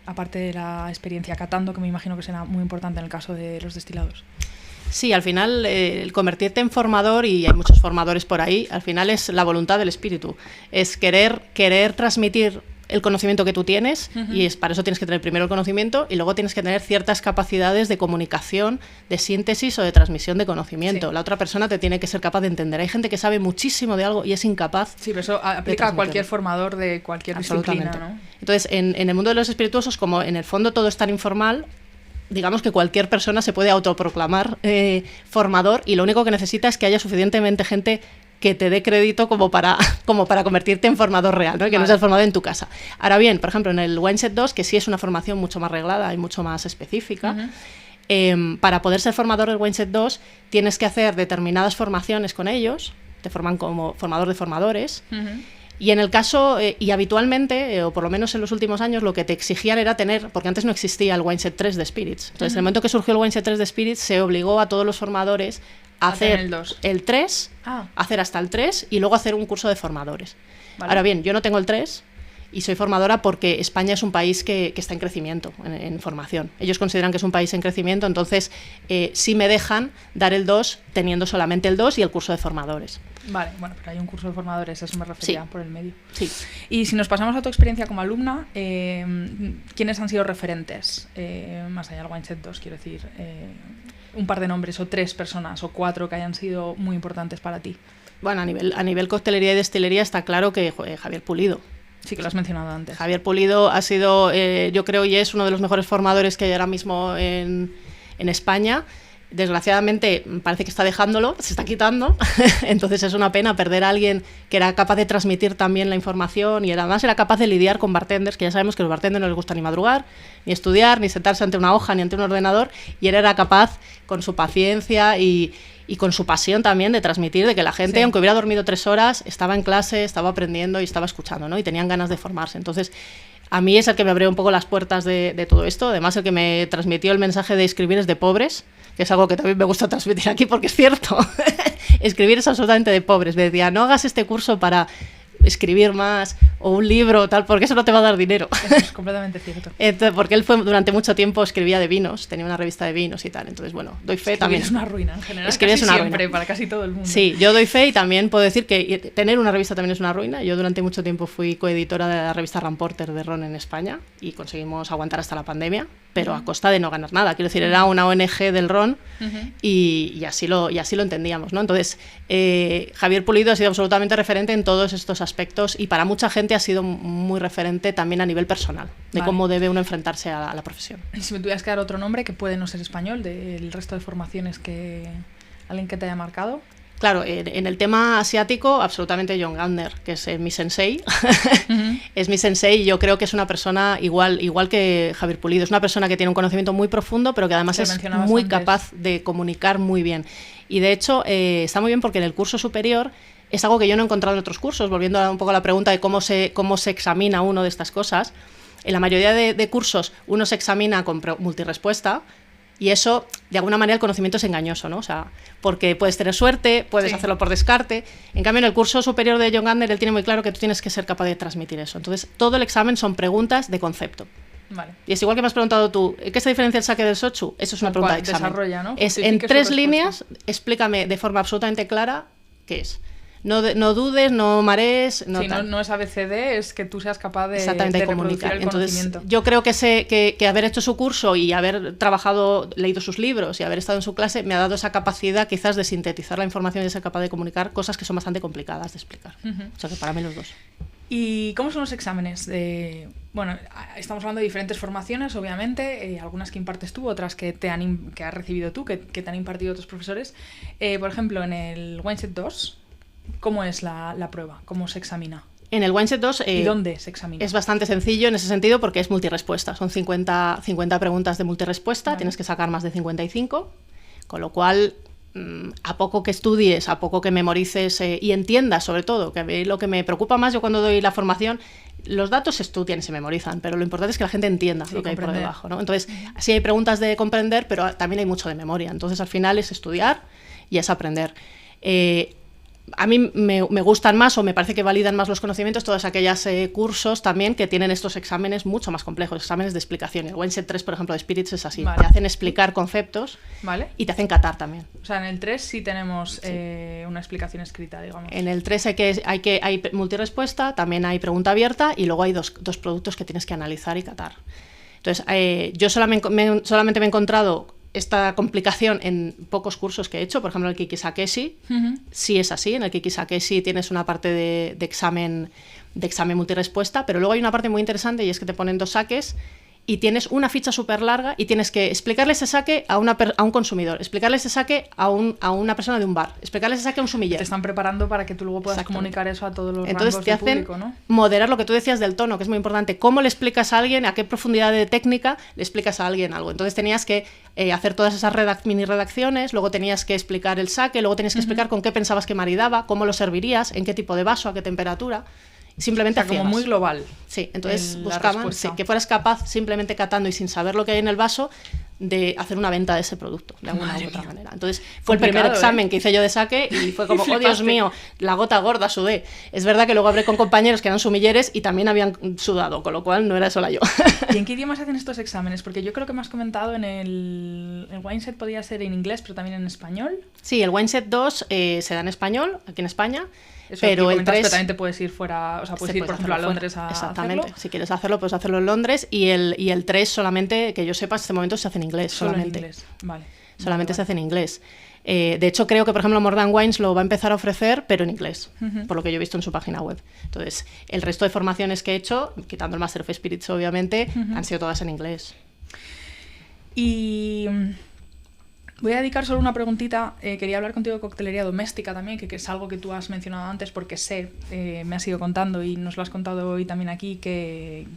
aparte de la experiencia catando, que me imagino que será muy importante en el caso de los destilados. Sí, al final el convertirte en formador, y hay muchos formadores por ahí, al final es la voluntad del espíritu, es querer transmitir el conocimiento que tú tienes, y para eso tienes que tener primero el conocimiento y luego tienes que tener ciertas capacidades de comunicación, de síntesis o de transmisión de conocimiento. Sí. La otra persona te tiene que ser capaz de entender. Hay gente que sabe muchísimo de algo y es incapaz. Sí, pero eso aplica a cualquier formador de cualquier disciplina, ¿no? Entonces, en el mundo de los espirituosos, como en el fondo todo es tan informal, digamos que cualquier persona se puede autoproclamar formador, y lo único que necesita es que haya suficientemente gente que te dé crédito como para convertirte en formador real, ¿no? Y que no seas formador en tu casa. Ahora bien, por ejemplo, en el Wineset 2, que sí es una formación mucho más reglada y mucho más específica, para poder ser formador del Wineset 2 tienes que hacer determinadas formaciones con ellos, te forman como formador de formadores, y en el caso, y habitualmente, o por lo menos en los últimos años, lo que te exigían era tener, porque antes no existía el Wineset 3 de Spirits. Entonces, en el momento que surgió el Wineset 3 de Spirits, se obligó a todos los formadores hacer el 2. el 3, hacer hasta el 3 y luego hacer un curso de formadores. Vale. Ahora bien, yo no tengo el 3 y soy formadora porque España es un país que está en crecimiento, en formación. Ellos consideran que es un país en crecimiento, entonces sí me dejan dar el 2 teniendo solamente el 2 y el curso de formadores. Vale, bueno, pero hay un curso de formadores, eso me refería por el medio. Sí. Y si nos pasamos a tu experiencia como alumna, ¿quiénes han sido referentes? Más allá del Windset 2, quiero decir, un par de nombres o 3 personas o 4 que hayan sido muy importantes para ti. Bueno, a nivel coctelería y destilería está claro que Javier Pulido. Sí, que lo has mencionado antes. Javier Pulido ha sido, yo creo, y es uno de los mejores formadores que hay ahora mismo en España. Desgraciadamente parece que está dejándolo, se está quitando, entonces es una pena perder a alguien que era capaz de transmitir también la información y además era capaz de lidiar con bartenders, que ya sabemos que a los bartenders no les gusta ni madrugar, ni estudiar, ni sentarse ante una hoja, ni ante un ordenador, y él era capaz, con su paciencia y con su pasión también, de transmitir, de que la gente, aunque hubiera dormido 3 horas, estaba en clase, estaba aprendiendo y estaba escuchando, ¿no? Y tenían ganas de formarse. Entonces, a mí es el que me abrió un poco las puertas de todo esto, además el que me transmitió el mensaje de escribir es de pobres, que es algo que también me gusta transmitir aquí porque es cierto. Escribir es absolutamente de pobres. Me decía, no hagas este curso para escribir más o un libro o tal, porque eso no te va a dar dinero. Eso es completamente cierto. Entonces, porque él durante mucho tiempo escribía de vinos, tenía una revista de vinos y tal. Entonces, bueno, doy fe también. Es una ruina en general. Escribir es una siempre, ruina. Para casi todo el mundo. Sí, yo doy fe y también puedo decir que tener una revista también es una ruina. Yo durante mucho tiempo fui coeditora de la revista Ramporter de ron en España y conseguimos aguantar hasta la pandemia, pero a costa de no ganar nada. Quiero decir, era una ONG del ron y así lo entendíamos, ¿no? Entonces, Javier Pulido ha sido absolutamente referente en todos estos aspectos y para mucha gente ha sido muy referente también a nivel personal, de cómo debe uno enfrentarse a la profesión. Y si me tuvieras que dar otro nombre que puede no ser español, del resto de formaciones, alguien que te haya marcado. Claro, en el tema asiático, absolutamente John Gardner, que es mi sensei. Es mi sensei y yo creo que es una persona igual que Javier Pulido. Es una persona que tiene un conocimiento muy profundo, pero que además es muy capaz de comunicar muy bien. Y de hecho, está muy bien porque en el curso superior es algo que yo no he encontrado en otros cursos, volviendo un poco a la pregunta de cómo se examina uno de estas cosas. En la mayoría de cursos uno se examina con multirespuesta. Y eso, de alguna manera, el conocimiento es engañoso, ¿no? O sea, porque puedes tener suerte, puedes hacerlo por descarte. En cambio, en el curso superior de John Gardner, él tiene muy claro que tú tienes que ser capaz de transmitir eso. Entonces, todo el examen son preguntas de concepto. Vale. Y es igual que me has preguntado tú, ¿qué se diferencia el sake del sochu? Eso es una pregunta de examen. Desarrolla, ¿no? Es en 3 líneas, explícame de forma absolutamente clara qué es. No dudes, no marees. No es ABCD, es que tú seas capaz de comunicar el Entonces, conocimiento. yo creo que haber hecho su curso y haber leído sus libros y haber estado en su clase me ha dado esa capacidad quizás de sintetizar la información y de ser capaz de comunicar cosas que son bastante complicadas de explicar. O sea que para mí los dos. ¿Y cómo son los exámenes? Bueno, estamos hablando de diferentes formaciones, obviamente, algunas que impartes tú, otras que has recibido tú, que te han impartido otros profesores. Por ejemplo, en el Windset 2... ¿cómo es la prueba? ¿Cómo se examina? En el Windset 2... ¿Y dónde se examina? Es bastante sencillo en ese sentido porque es multirespuesta. Son 50 preguntas de multirespuesta, tienes que sacar más de 55, con lo cual, a poco que estudies, a poco que memorices y entiendas, sobre todo, que a mí lo que me preocupa más yo cuando doy la formación, los datos se estudian y se memorizan, pero lo importante es que la gente entienda lo que hay por debajo, ¿no? Entonces, sí hay preguntas de comprender, pero también hay mucho de memoria. Entonces, al final es estudiar y es aprender. A mí me gustan más o me parece que validan más los conocimientos todos aquellos cursos también que tienen estos exámenes mucho más complejos, exámenes de explicación. El Windset 3, por ejemplo, de Spirits es así. Te hacen explicar conceptos y te hacen catar también. O sea, en el 3 sí tenemos una explicación escrita, digamos. En el 3 hay multirespuesta, también hay pregunta abierta y luego hay dos productos que tienes que analizar y catar. Entonces, yo solamente me he encontrado esta complicación en pocos cursos que he hecho, por ejemplo el Kikisakeshi, sí es así, en el Kikisakeshi tienes una parte de examen multirespuesta, pero luego hay una parte muy interesante y es que te ponen 2 saques y tienes una ficha súper larga y tienes que explicarle ese saque a un consumidor, explicarle ese saque a una persona de un bar, explicarle ese saque a un sumiller. Te están preparando para que tú luego puedas comunicar eso a todos los Entonces rangos te de hacen público, ¿no? Moderar lo que tú decías del tono, que es muy importante. ¿Cómo le explicas a alguien, a qué profundidad de técnica le explicas a alguien algo? Entonces tenías que hacer todas esas mini redacciones, luego tenías que explicar el saque, luego tenías que explicar con qué pensabas que maridaba, cómo lo servirías, en qué tipo de vaso, a qué temperatura. Simplemente como muy global. Sí, entonces buscaban que fueras capaz, simplemente catando y sin saber lo que hay en el vaso, de hacer una venta de ese producto, de alguna u otra manera. Entonces, fue el Complicado, primer examen que hice yo de saque y fue como, oh Dios mío, la gota gorda, sudé. Es verdad que luego hablé con compañeros que eran sumilleres y también habían sudado, con lo cual no era sola yo. ¿Y en qué idioma se hacen estos exámenes? Porque yo creo que me has comentado en el WineSet podía ser en inglés, pero también en español. Sí, el WineSet 2 se da en español, aquí en España. Eso, pero el 3 también te puedes ir fuera, o sea, puedes ir, por ejemplo, a Londres a exactamente. hacerlo. Si quieres hacerlo, puedes hacerlo en Londres. Y el 3 solamente, que yo sepa, en este momento se hace en inglés. Solo solamente. en inglés, vale. Solamente se hace en inglés. De hecho, creo que, por ejemplo, More Than Wines lo va a empezar a ofrecer, pero en inglés, por lo que yo he visto en su página web. Entonces, el resto de formaciones que he hecho, quitando el Master of Spirits, obviamente, han sido todas en inglés. Y voy a dedicar solo una preguntita. Quería hablar contigo de coctelería doméstica también, que es algo que tú has mencionado antes porque sé, me has ido contando y nos lo has contado hoy también aquí, que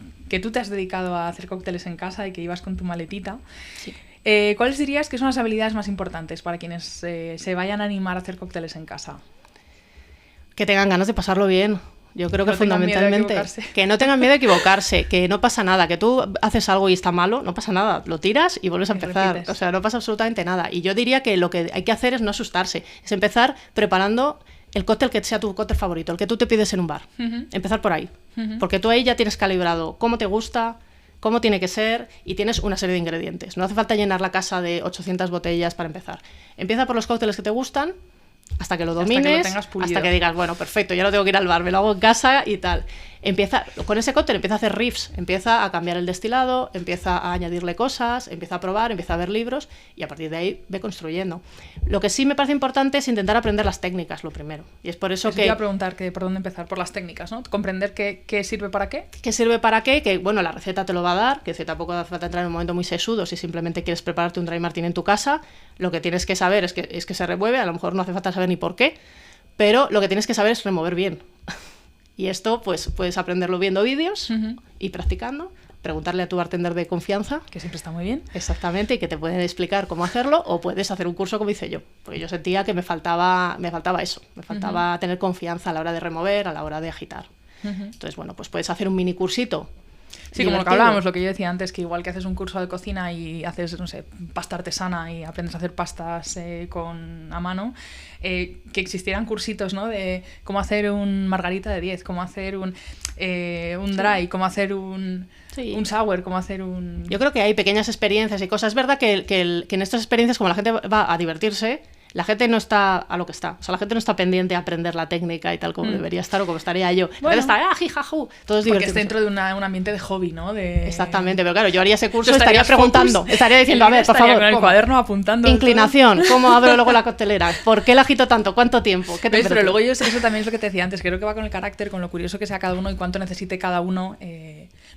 tú te has dedicado a hacer cócteles en casa y que ibas con tu maletita. Sí. ¿Cuáles dirías que son las habilidades más importantes para quienes se vayan a animar a hacer cócteles en casa? Que tengan ganas de pasarlo bien. Yo creo que fundamentalmente que no tengan miedo a equivocarse, que no pasa nada, que tú haces algo y está malo, no pasa nada, lo tiras y vuelves a empezar. Repites. O sea, no pasa absolutamente nada. Y yo diría que lo que hay que hacer es no asustarse, es empezar preparando el cóctel que sea tu cóctel favorito, el que tú te pides en un bar. Empezar por ahí, porque tú ahí ya tienes calibrado cómo te gusta, cómo tiene que ser y tienes una serie de ingredientes. No hace falta llenar la casa de 800 botellas para empezar. Empieza por los cócteles que te gustan, hasta que lo domines, hasta que digas, bueno, perfecto, ya no tengo que ir al bar, me lo hago en casa y tal. Empieza, con ese cóctel empieza a hacer riffs, empieza a cambiar el destilado, empieza a añadirle cosas, empieza a probar, empieza a ver libros y a partir de ahí ve construyendo. Lo que sí me parece importante es intentar aprender las técnicas, lo primero. Y es por eso que... Te iba a preguntar que por dónde empezar, por las técnicas, ¿no? Comprender qué sirve para qué. ¿Qué sirve para qué? Que, bueno, la receta te lo va a dar, que tampoco hace falta entrar en un momento muy sesudo. Si simplemente quieres prepararte un dry martini en tu casa, lo que tienes que saber es que se remueve, a lo mejor no hace falta saber ni por qué, pero lo que tienes que saber es remover bien. Y esto, pues, puedes aprenderlo viendo vídeos y practicando, preguntarle a tu bartender de confianza. Que siempre está muy bien. Exactamente, y que te pueden explicar cómo hacerlo, o puedes hacer un curso como hice yo. Porque yo sentía que me faltaba eso, me faltaba tener confianza a la hora de remover, a la hora de agitar. Entonces, bueno, pues puedes hacer un mini cursito. Sí, como lo que hablábamos, lo que yo decía antes, que igual que haces un curso de cocina y haces, no sé, pasta artesana y aprendes a hacer pastas a mano, que existieran cursitos, ¿no? De cómo hacer un margarita de 10, cómo hacer un dry, cómo hacer un sour, cómo hacer un... Yo creo que hay pequeñas experiencias y cosas. Es verdad que en estas experiencias, como la gente va a divertirse, la gente no está a lo que está. O sea, la gente no está pendiente a aprender la técnica y tal como debería estar o como estaría yo. Bueno, está, jijajú. Todo es divertido. Porque es dentro de un ambiente de hobby, ¿no? Exactamente, pero claro, yo haría ese curso, estaría preguntando, estaría diciendo, a ver, por favor, con el cuaderno apuntando. Inclinación, ¿cómo abro luego la coctelera? ¿Por qué la agito tanto? ¿Cuánto tiempo? ¿Qué ¿Ves? Pero luego eso también es lo que te decía antes, creo que va con el carácter, con lo curioso que sea cada uno y cuánto necesite cada uno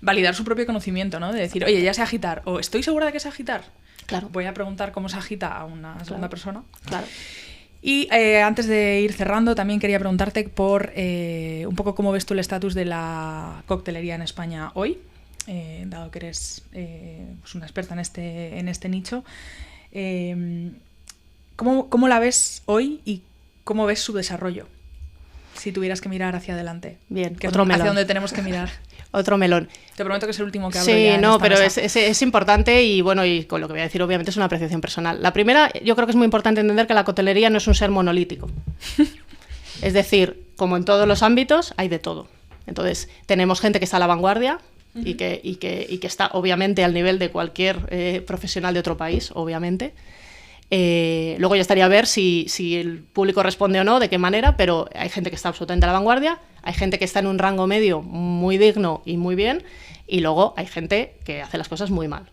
validar su propio conocimiento, ¿no? De decir, oye, ya sé agitar, o estoy segura de que sé agitar. Claro. Voy a preguntar cómo se agita a una segunda persona. Claro. Y antes de ir cerrando, también quería preguntarte por un poco cómo ves tú el estatus de la coctelería en España hoy, dado que eres pues una experta en este nicho. ¿Cómo la ves hoy y cómo ves su desarrollo? Si tuvieras que mirar hacia adelante. Bien, que otro melón. hacia dónde tenemos que mirar. Otro melón. Te prometo que es el último que hablo. Sí, ya en no, esta pero mesa. es importante y bueno, y con lo que voy a decir obviamente es una apreciación personal. La primera, yo creo que es muy importante entender que la coctelería no es un ser monolítico. Es decir, como en todos los ámbitos, hay de todo. Entonces, tenemos gente que está a la vanguardia y que está obviamente al nivel de cualquier profesional de otro país, obviamente. Luego ya estaría a ver si el público responde o no, de qué manera, pero hay gente que está absolutamente a la vanguardia, hay gente que está en un rango medio muy digno y muy bien, y luego hay gente que hace las cosas muy mal.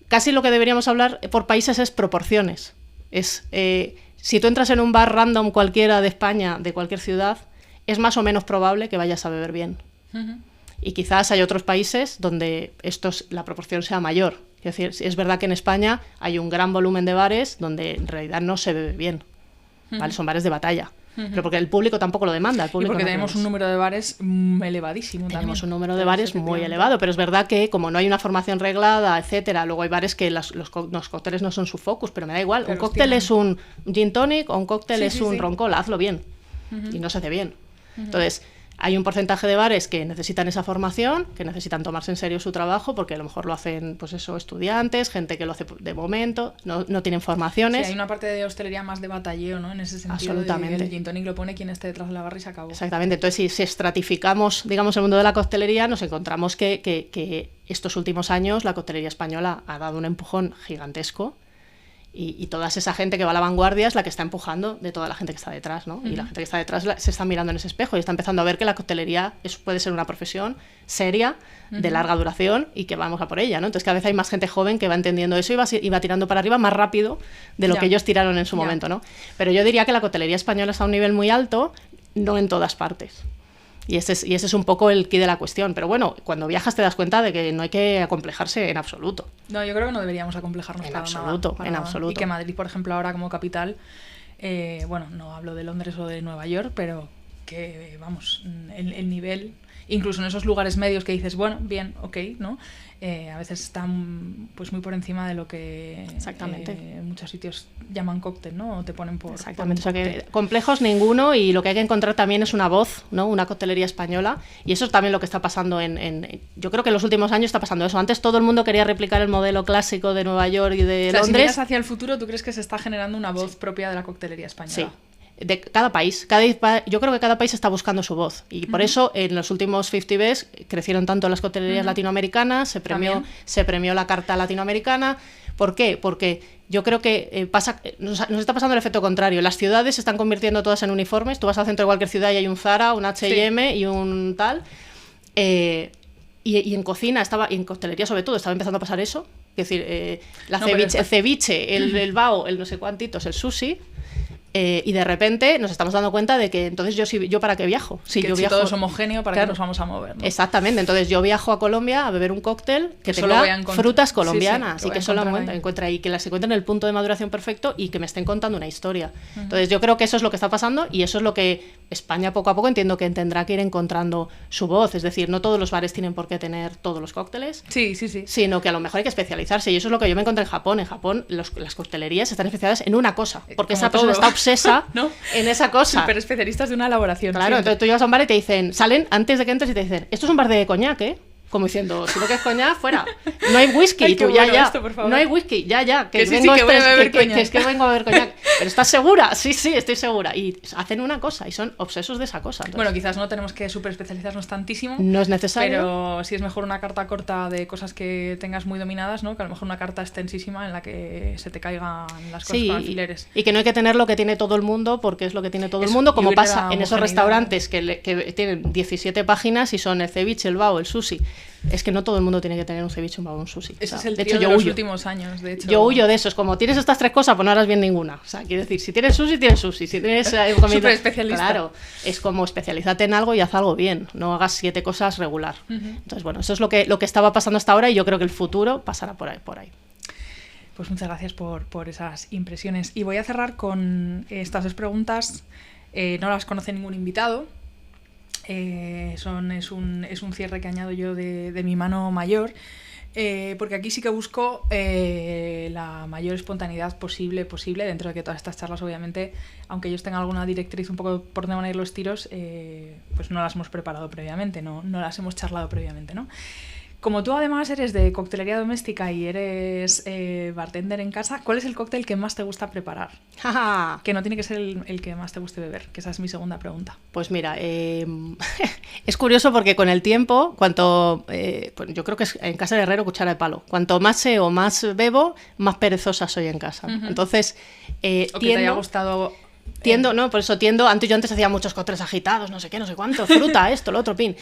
Casi lo que deberíamos hablar por países es proporciones. Si tú entras en un bar random cualquiera de España, de cualquier ciudad, es más o menos probable que vayas a beber bien. Y quizás hay otros países donde la proporción sea mayor. Es decir, es verdad que en España hay un gran volumen de bares donde en realidad no se bebe bien, ¿vale? Son bares de batalla, pero porque el público tampoco lo demanda. El público y porque no tenemos un número de bares elevadísimo. Tenemos un número de bares muy elevado, pero es verdad que como no hay una formación reglada, etcétera, luego hay bares que los cócteles no son su focus, pero me da igual. Un cóctel es un gin tonic o un cóctel es un ron cola, hazlo bien. Y no se hace bien. Entonces, Hay un porcentaje de bares que necesitan esa formación, que necesitan tomarse en serio su trabajo, porque a lo mejor lo hacen, pues eso, estudiantes, gente que lo hace de momento, no tienen formaciones. Sí, hay una parte de hostelería más de batalleo, ¿no? En ese sentido. Absolutamente. El gin tonic lo pone quien esté detrás de la barra y se acabó. Exactamente. Entonces, si estratificamos, digamos, el mundo de la coctelería, nos encontramos que estos últimos años la coctelería española ha dado un empujón gigantesco. Y toda esa gente que va a la vanguardia es la que está empujando de toda la gente que está detrás, ¿no? Y la gente que está detrás se está mirando en ese espejo y está empezando a ver que la coctelería puede ser una profesión seria, de larga duración y que vamos a por ella, ¿no? Entonces cada vez hay más gente joven que va entendiendo eso y va tirando para arriba más rápido de lo que ellos tiraron en su momento, ¿no? Pero yo diría que la coctelería española está a un nivel muy alto, no en todas partes. Y ese es un poco el quid de la cuestión. Pero bueno, cuando viajas te das cuenta de que no hay que acomplejarse en absoluto. No, yo creo que no deberíamos acomplejarnos en para absoluto, nada, en absoluto. Y que Madrid, por ejemplo, ahora como capital, bueno, no hablo de Londres o de Nueva York, pero que, vamos, el nivel, incluso en esos lugares medios que dices, bueno, bien, ok, ¿no? A veces están pues muy por encima de lo que muchos sitios llaman cóctel, ¿no? O te ponen por... Exactamente, o sea que complejos ninguno, y lo que hay que encontrar también es una voz, ¿no? Una coctelería española, y eso es también lo que está pasando yo creo que en los últimos años está pasando eso. Antes todo el mundo quería replicar el modelo clásico de Nueva York y de Londres. Si miras hacia el futuro, ¿tú crees que se está generando una voz propia de la coctelería española? Sí. De cada país. Yo creo que cada país está buscando su voz. Y por eso en los últimos 50 Best crecieron tanto las coctelerías latinoamericanas, se premió la carta latinoamericana. ¿Por qué? Porque yo creo que nos está pasando el efecto contrario. Las ciudades se están convirtiendo todas en uniformes. Tú vas al centro de cualquier ciudad y hay un Zara, un H&M y un tal. Y en cocina, y en coctelería sobre todo, estaba empezando a pasar eso. Es decir, el ceviche, el bao, el no sé cuántitos, el sushi... y de repente nos estamos dando cuenta de que entonces yo ¿para qué viajo? Si todo es homogéneo, ¿para qué nos vamos a mover? ¿no? Exactamente, entonces yo viajo a Colombia a beber un cóctel que tenga frutas colombianas y que solo encuentre y que las encuentre en el punto de maduración perfecto y que me estén contando una historia. Entonces yo creo que eso es lo que está pasando y eso es lo que España poco a poco entiendo que tendrá que ir encontrando su voz. Es decir, no todos los bares tienen por qué tener todos los cócteles, sino que a lo mejor hay que especializarse, y eso es lo que yo me encontré en Japón. En Japón las coctelerías están especializadas en una cosa, porque esa persona está obsesa ¿no? en esa cosa. Súper especialistas de una elaboración. Claro, siempre. Entonces tú llegas a un bar y te dicen, salen antes de que entres y te dicen, esto es un bar de coñac, ¿eh? Como diciendo, si lo que es coñac, fuera. No hay whisky, ay, tú bueno ya. Esto, no hay whisky, ya. Que vengo que voy a beber coñac. Que es que vengo a beber coñac. ¿Pero estás segura? Sí, estoy segura. Y hacen una cosa y son obsesos de esa cosa. Entonces, bueno, quizás no tenemos que súper especializarnos tantísimo. No es necesario. Pero sí es mejor una carta corta de cosas que tengas muy dominadas, ¿no? Que a lo mejor una carta extensísima en la que se te caigan las cosas con alfileres. Y que no hay que tener lo que tiene todo el mundo, porque es lo que tiene todo el mundo, como pasa en esos restaurantes que tienen 17 páginas y son el ceviche, el bao, el sushi. Es que no todo el mundo tiene que tener un ceviche, un bao, un sushi. Ese es el trío de los últimos años, de hecho. Yo huyo de eso. Es como, tienes estas tres cosas, pues no harás bien ninguna. O sea, quiero decir, si tienes sushi, tienes sushi. Si tienes comida... Súper especialista. Claro, es como especialízate en algo y haz algo bien. No hagas 7 cosas regular. Entonces, bueno, eso es lo que estaba pasando hasta ahora y yo creo que el futuro pasará por ahí. Pues muchas gracias por esas impresiones. Y voy a cerrar con estas 2 preguntas. No las conoce ningún invitado. Es un cierre que añado yo de mi mano mayor, porque aquí sí que busco la mayor espontaneidad posible, dentro de que todas estas charlas, obviamente, aunque ellos tengan alguna directriz un poco por dónde van a ir los tiros, pues no las hemos preparado previamente, no las hemos charlado previamente, ¿no? Como tú además eres de coctelería doméstica y eres bartender en casa, ¿cuál es el cóctel que más te gusta preparar? Que no tiene que ser el que más te guste beber, que esa es mi segunda pregunta. Pues mira, es curioso porque con el tiempo, pues yo creo que es en casa de herrero cuchara de palo. Cuanto más sé o más bebo, más perezosa soy en casa. Entonces, o que te haya gustado... Por eso tiendo. Yo antes hacía muchos cócteles agitados, no sé qué, no sé cuánto, fruta, esto, lo otro, pin.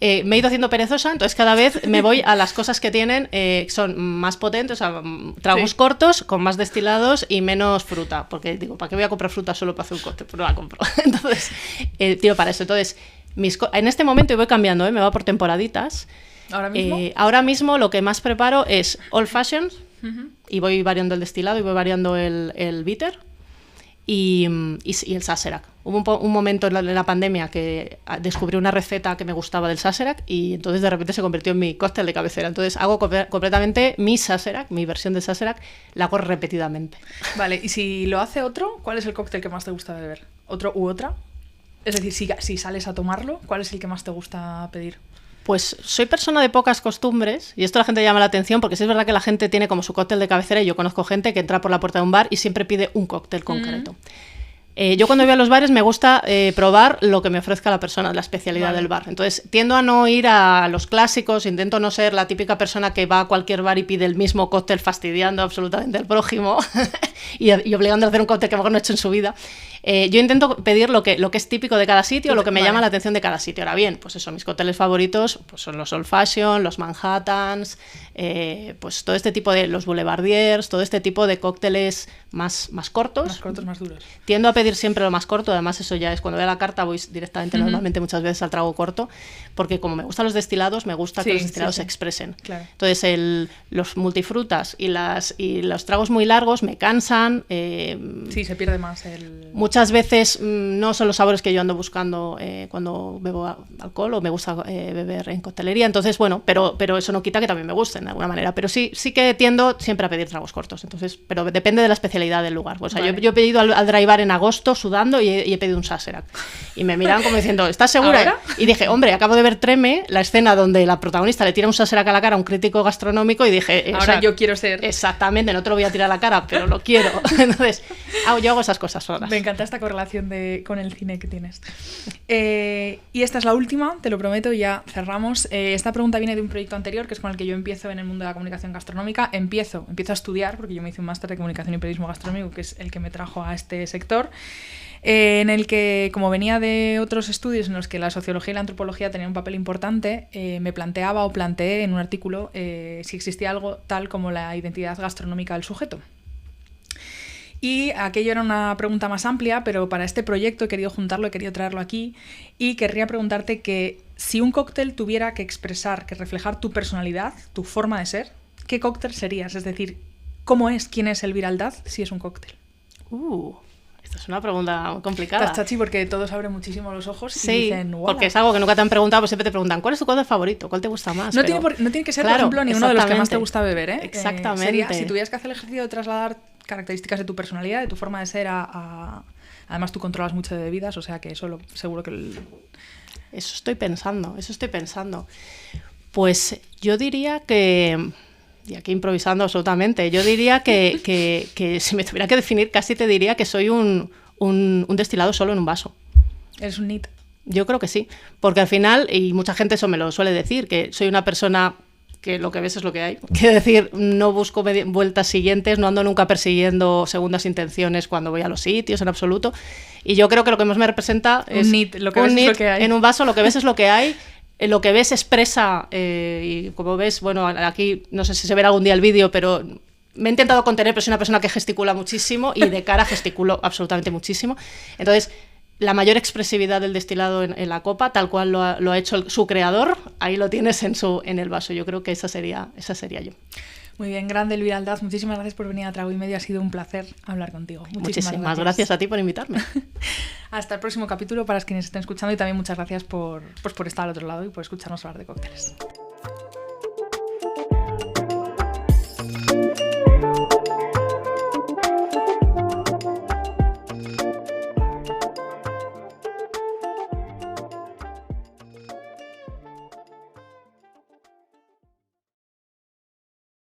Me he ido haciendo perezosa, entonces cada vez me voy a las cosas que tienen, son más potentes, o sea, tragos cortos, con más destilados y menos fruta, porque digo, ¿para qué voy a comprar fruta solo para hacer un cóctel? Pues no la compro. Entonces, tiro para eso. Entonces, en este momento, y voy cambiando, me va por temporaditas. ¿Ahora mismo? Ahora mismo lo que más preparo es old fashion, y voy variando el destilado y voy variando el bitter. Y el Sazerac. Hubo un momento en la pandemia que descubrí una receta que me gustaba del Sazerac y entonces de repente se convirtió en mi cóctel de cabecera. Entonces hago completamente mi Sazerac, mi versión del Sazerac, la hago repetidamente. Vale, y si lo hace otro, ¿cuál es el cóctel que más te gusta beber? ¿Otro u otra? Es decir, si sales a tomarlo, ¿cuál es el que más te gusta pedir? Pues soy persona de pocas costumbres y esto a la gente llama la atención porque sí es verdad que la gente tiene como su cóctel de cabecera y yo conozco gente que entra por la puerta de un bar y siempre pide un cóctel concreto. Yo cuando voy a los bares me gusta probar lo que me ofrezca la persona, la especialidad del bar. Entonces tiendo a no ir a los clásicos, intento no ser la típica persona que va a cualquier bar y pide el mismo cóctel fastidiando absolutamente al prójimo y obligando a hacer un cóctel que a lo mejor no ha hecho en su vida. Yo intento pedir lo que es típico de cada sitio, lo que me llama la atención de cada sitio. Ahora bien, pues eso, mis cócteles favoritos pues son los Old Fashion, los Manhattans, pues todo este tipo de los Boulevardiers, todo este tipo de cócteles más cortos. Más cortos, más duros. Tiendo a pedir siempre lo más corto, además eso ya es cuando veo la carta voy directamente normalmente muchas veces al trago corto, porque como me gustan los destilados, me gusta que los destilados se expresen. Claro. Entonces los multifrutas y los tragos muy largos me cansan. Sí, se pierde más el... Muchas veces no son los sabores que yo ando buscando cuando bebo alcohol o me gusta beber en coctelería, entonces bueno, pero eso no quita que también me gusten de alguna manera, pero sí que tiendo siempre a pedir tragos cortos, entonces, pero depende de la especialidad del lugar. O sea, yo he pedido al dry bar en agosto sudando y he pedido un Sazerac y me miraban como diciendo, ¿estás segura? ¿Ahora? Y dije, hombre, acabo de ver Treme, la escena donde la protagonista le tira un Sazerac a la cara a un crítico gastronómico y dije, ahora yo quiero ser... Exactamente, no te lo voy a tirar a la cara, pero lo quiero. Entonces, yo hago esas cosas solas. Me encanta esta correlación con el cine que tienes. Y esta es la última, te lo prometo, ya cerramos. Esta pregunta viene de un proyecto anterior, que es con el que yo empiezo en el mundo de la comunicación gastronómica. Empiezo a estudiar, porque yo me hice un máster de comunicación y periodismo gastronómico, que es el que me trajo a este sector, en el que, como venía de otros estudios en los que la sociología y la antropología tenían un papel importante, me planteé en un artículo si existía algo tal como la identidad gastronómica del sujeto. Y aquello era una pregunta más amplia, pero para este proyecto he querido juntarlo, he querido traerlo aquí y querría preguntarte que si un cóctel tuviera que expresar, que reflejar tu personalidad, tu forma de ser, ¿qué cóctel serías? Es decir, quién es Elvira Aldaz si es un cóctel? Esta es una pregunta complicada. Estás chachi porque todos abren muchísimo los ojos y dicen, ¡Wala! Porque es algo que nunca te han preguntado, pues siempre te preguntan, ¿cuál es tu cóctel favorito? ¿Cuál te gusta más? No tiene que ser, por ejemplo, ni uno de los que más te gusta beber, ¿eh? Exactamente. Sería, si tuvieras que hacer el ejercicio de trasladar características de tu personalidad, de tu forma de ser además tú controlas mucho de bebidas, o sea que eso seguro que... Eso estoy pensando. Pues yo diría que... Y aquí improvisando absolutamente. Yo diría que si me tuviera que definir, casi te diría que soy un destilado solo en un vaso. ¿Eres un nit? Yo creo que sí. Porque al final, y mucha gente eso me lo suele decir, que soy una persona que lo que ves es lo que hay. Quiero decir, no busco vueltas siguientes, no ando nunca persiguiendo segundas intenciones cuando voy a los sitios, en absoluto. Y yo creo que lo que más me representa es... Un nit, lo que ves es lo que hay. En un vaso, lo que ves es lo que hay. Lo que ves expresa, y como ves, bueno, aquí no sé si se verá algún día el vídeo, pero me he intentado contener, pero soy una persona que gesticula muchísimo y de cara gesticulo absolutamente muchísimo. Entonces, la mayor expresividad del destilado en la copa, tal cual lo ha hecho su creador, ahí lo tienes en el vaso. Yo creo que esa sería yo. Muy bien, grande Elvira Aldaz, muchísimas gracias por venir a Trago y Medio, ha sido un placer hablar contigo. Muchísimas gracias a ti por invitarme. Hasta el próximo capítulo para quienes estén escuchando y también muchas gracias por estar al otro lado y por escucharnos hablar de cócteles.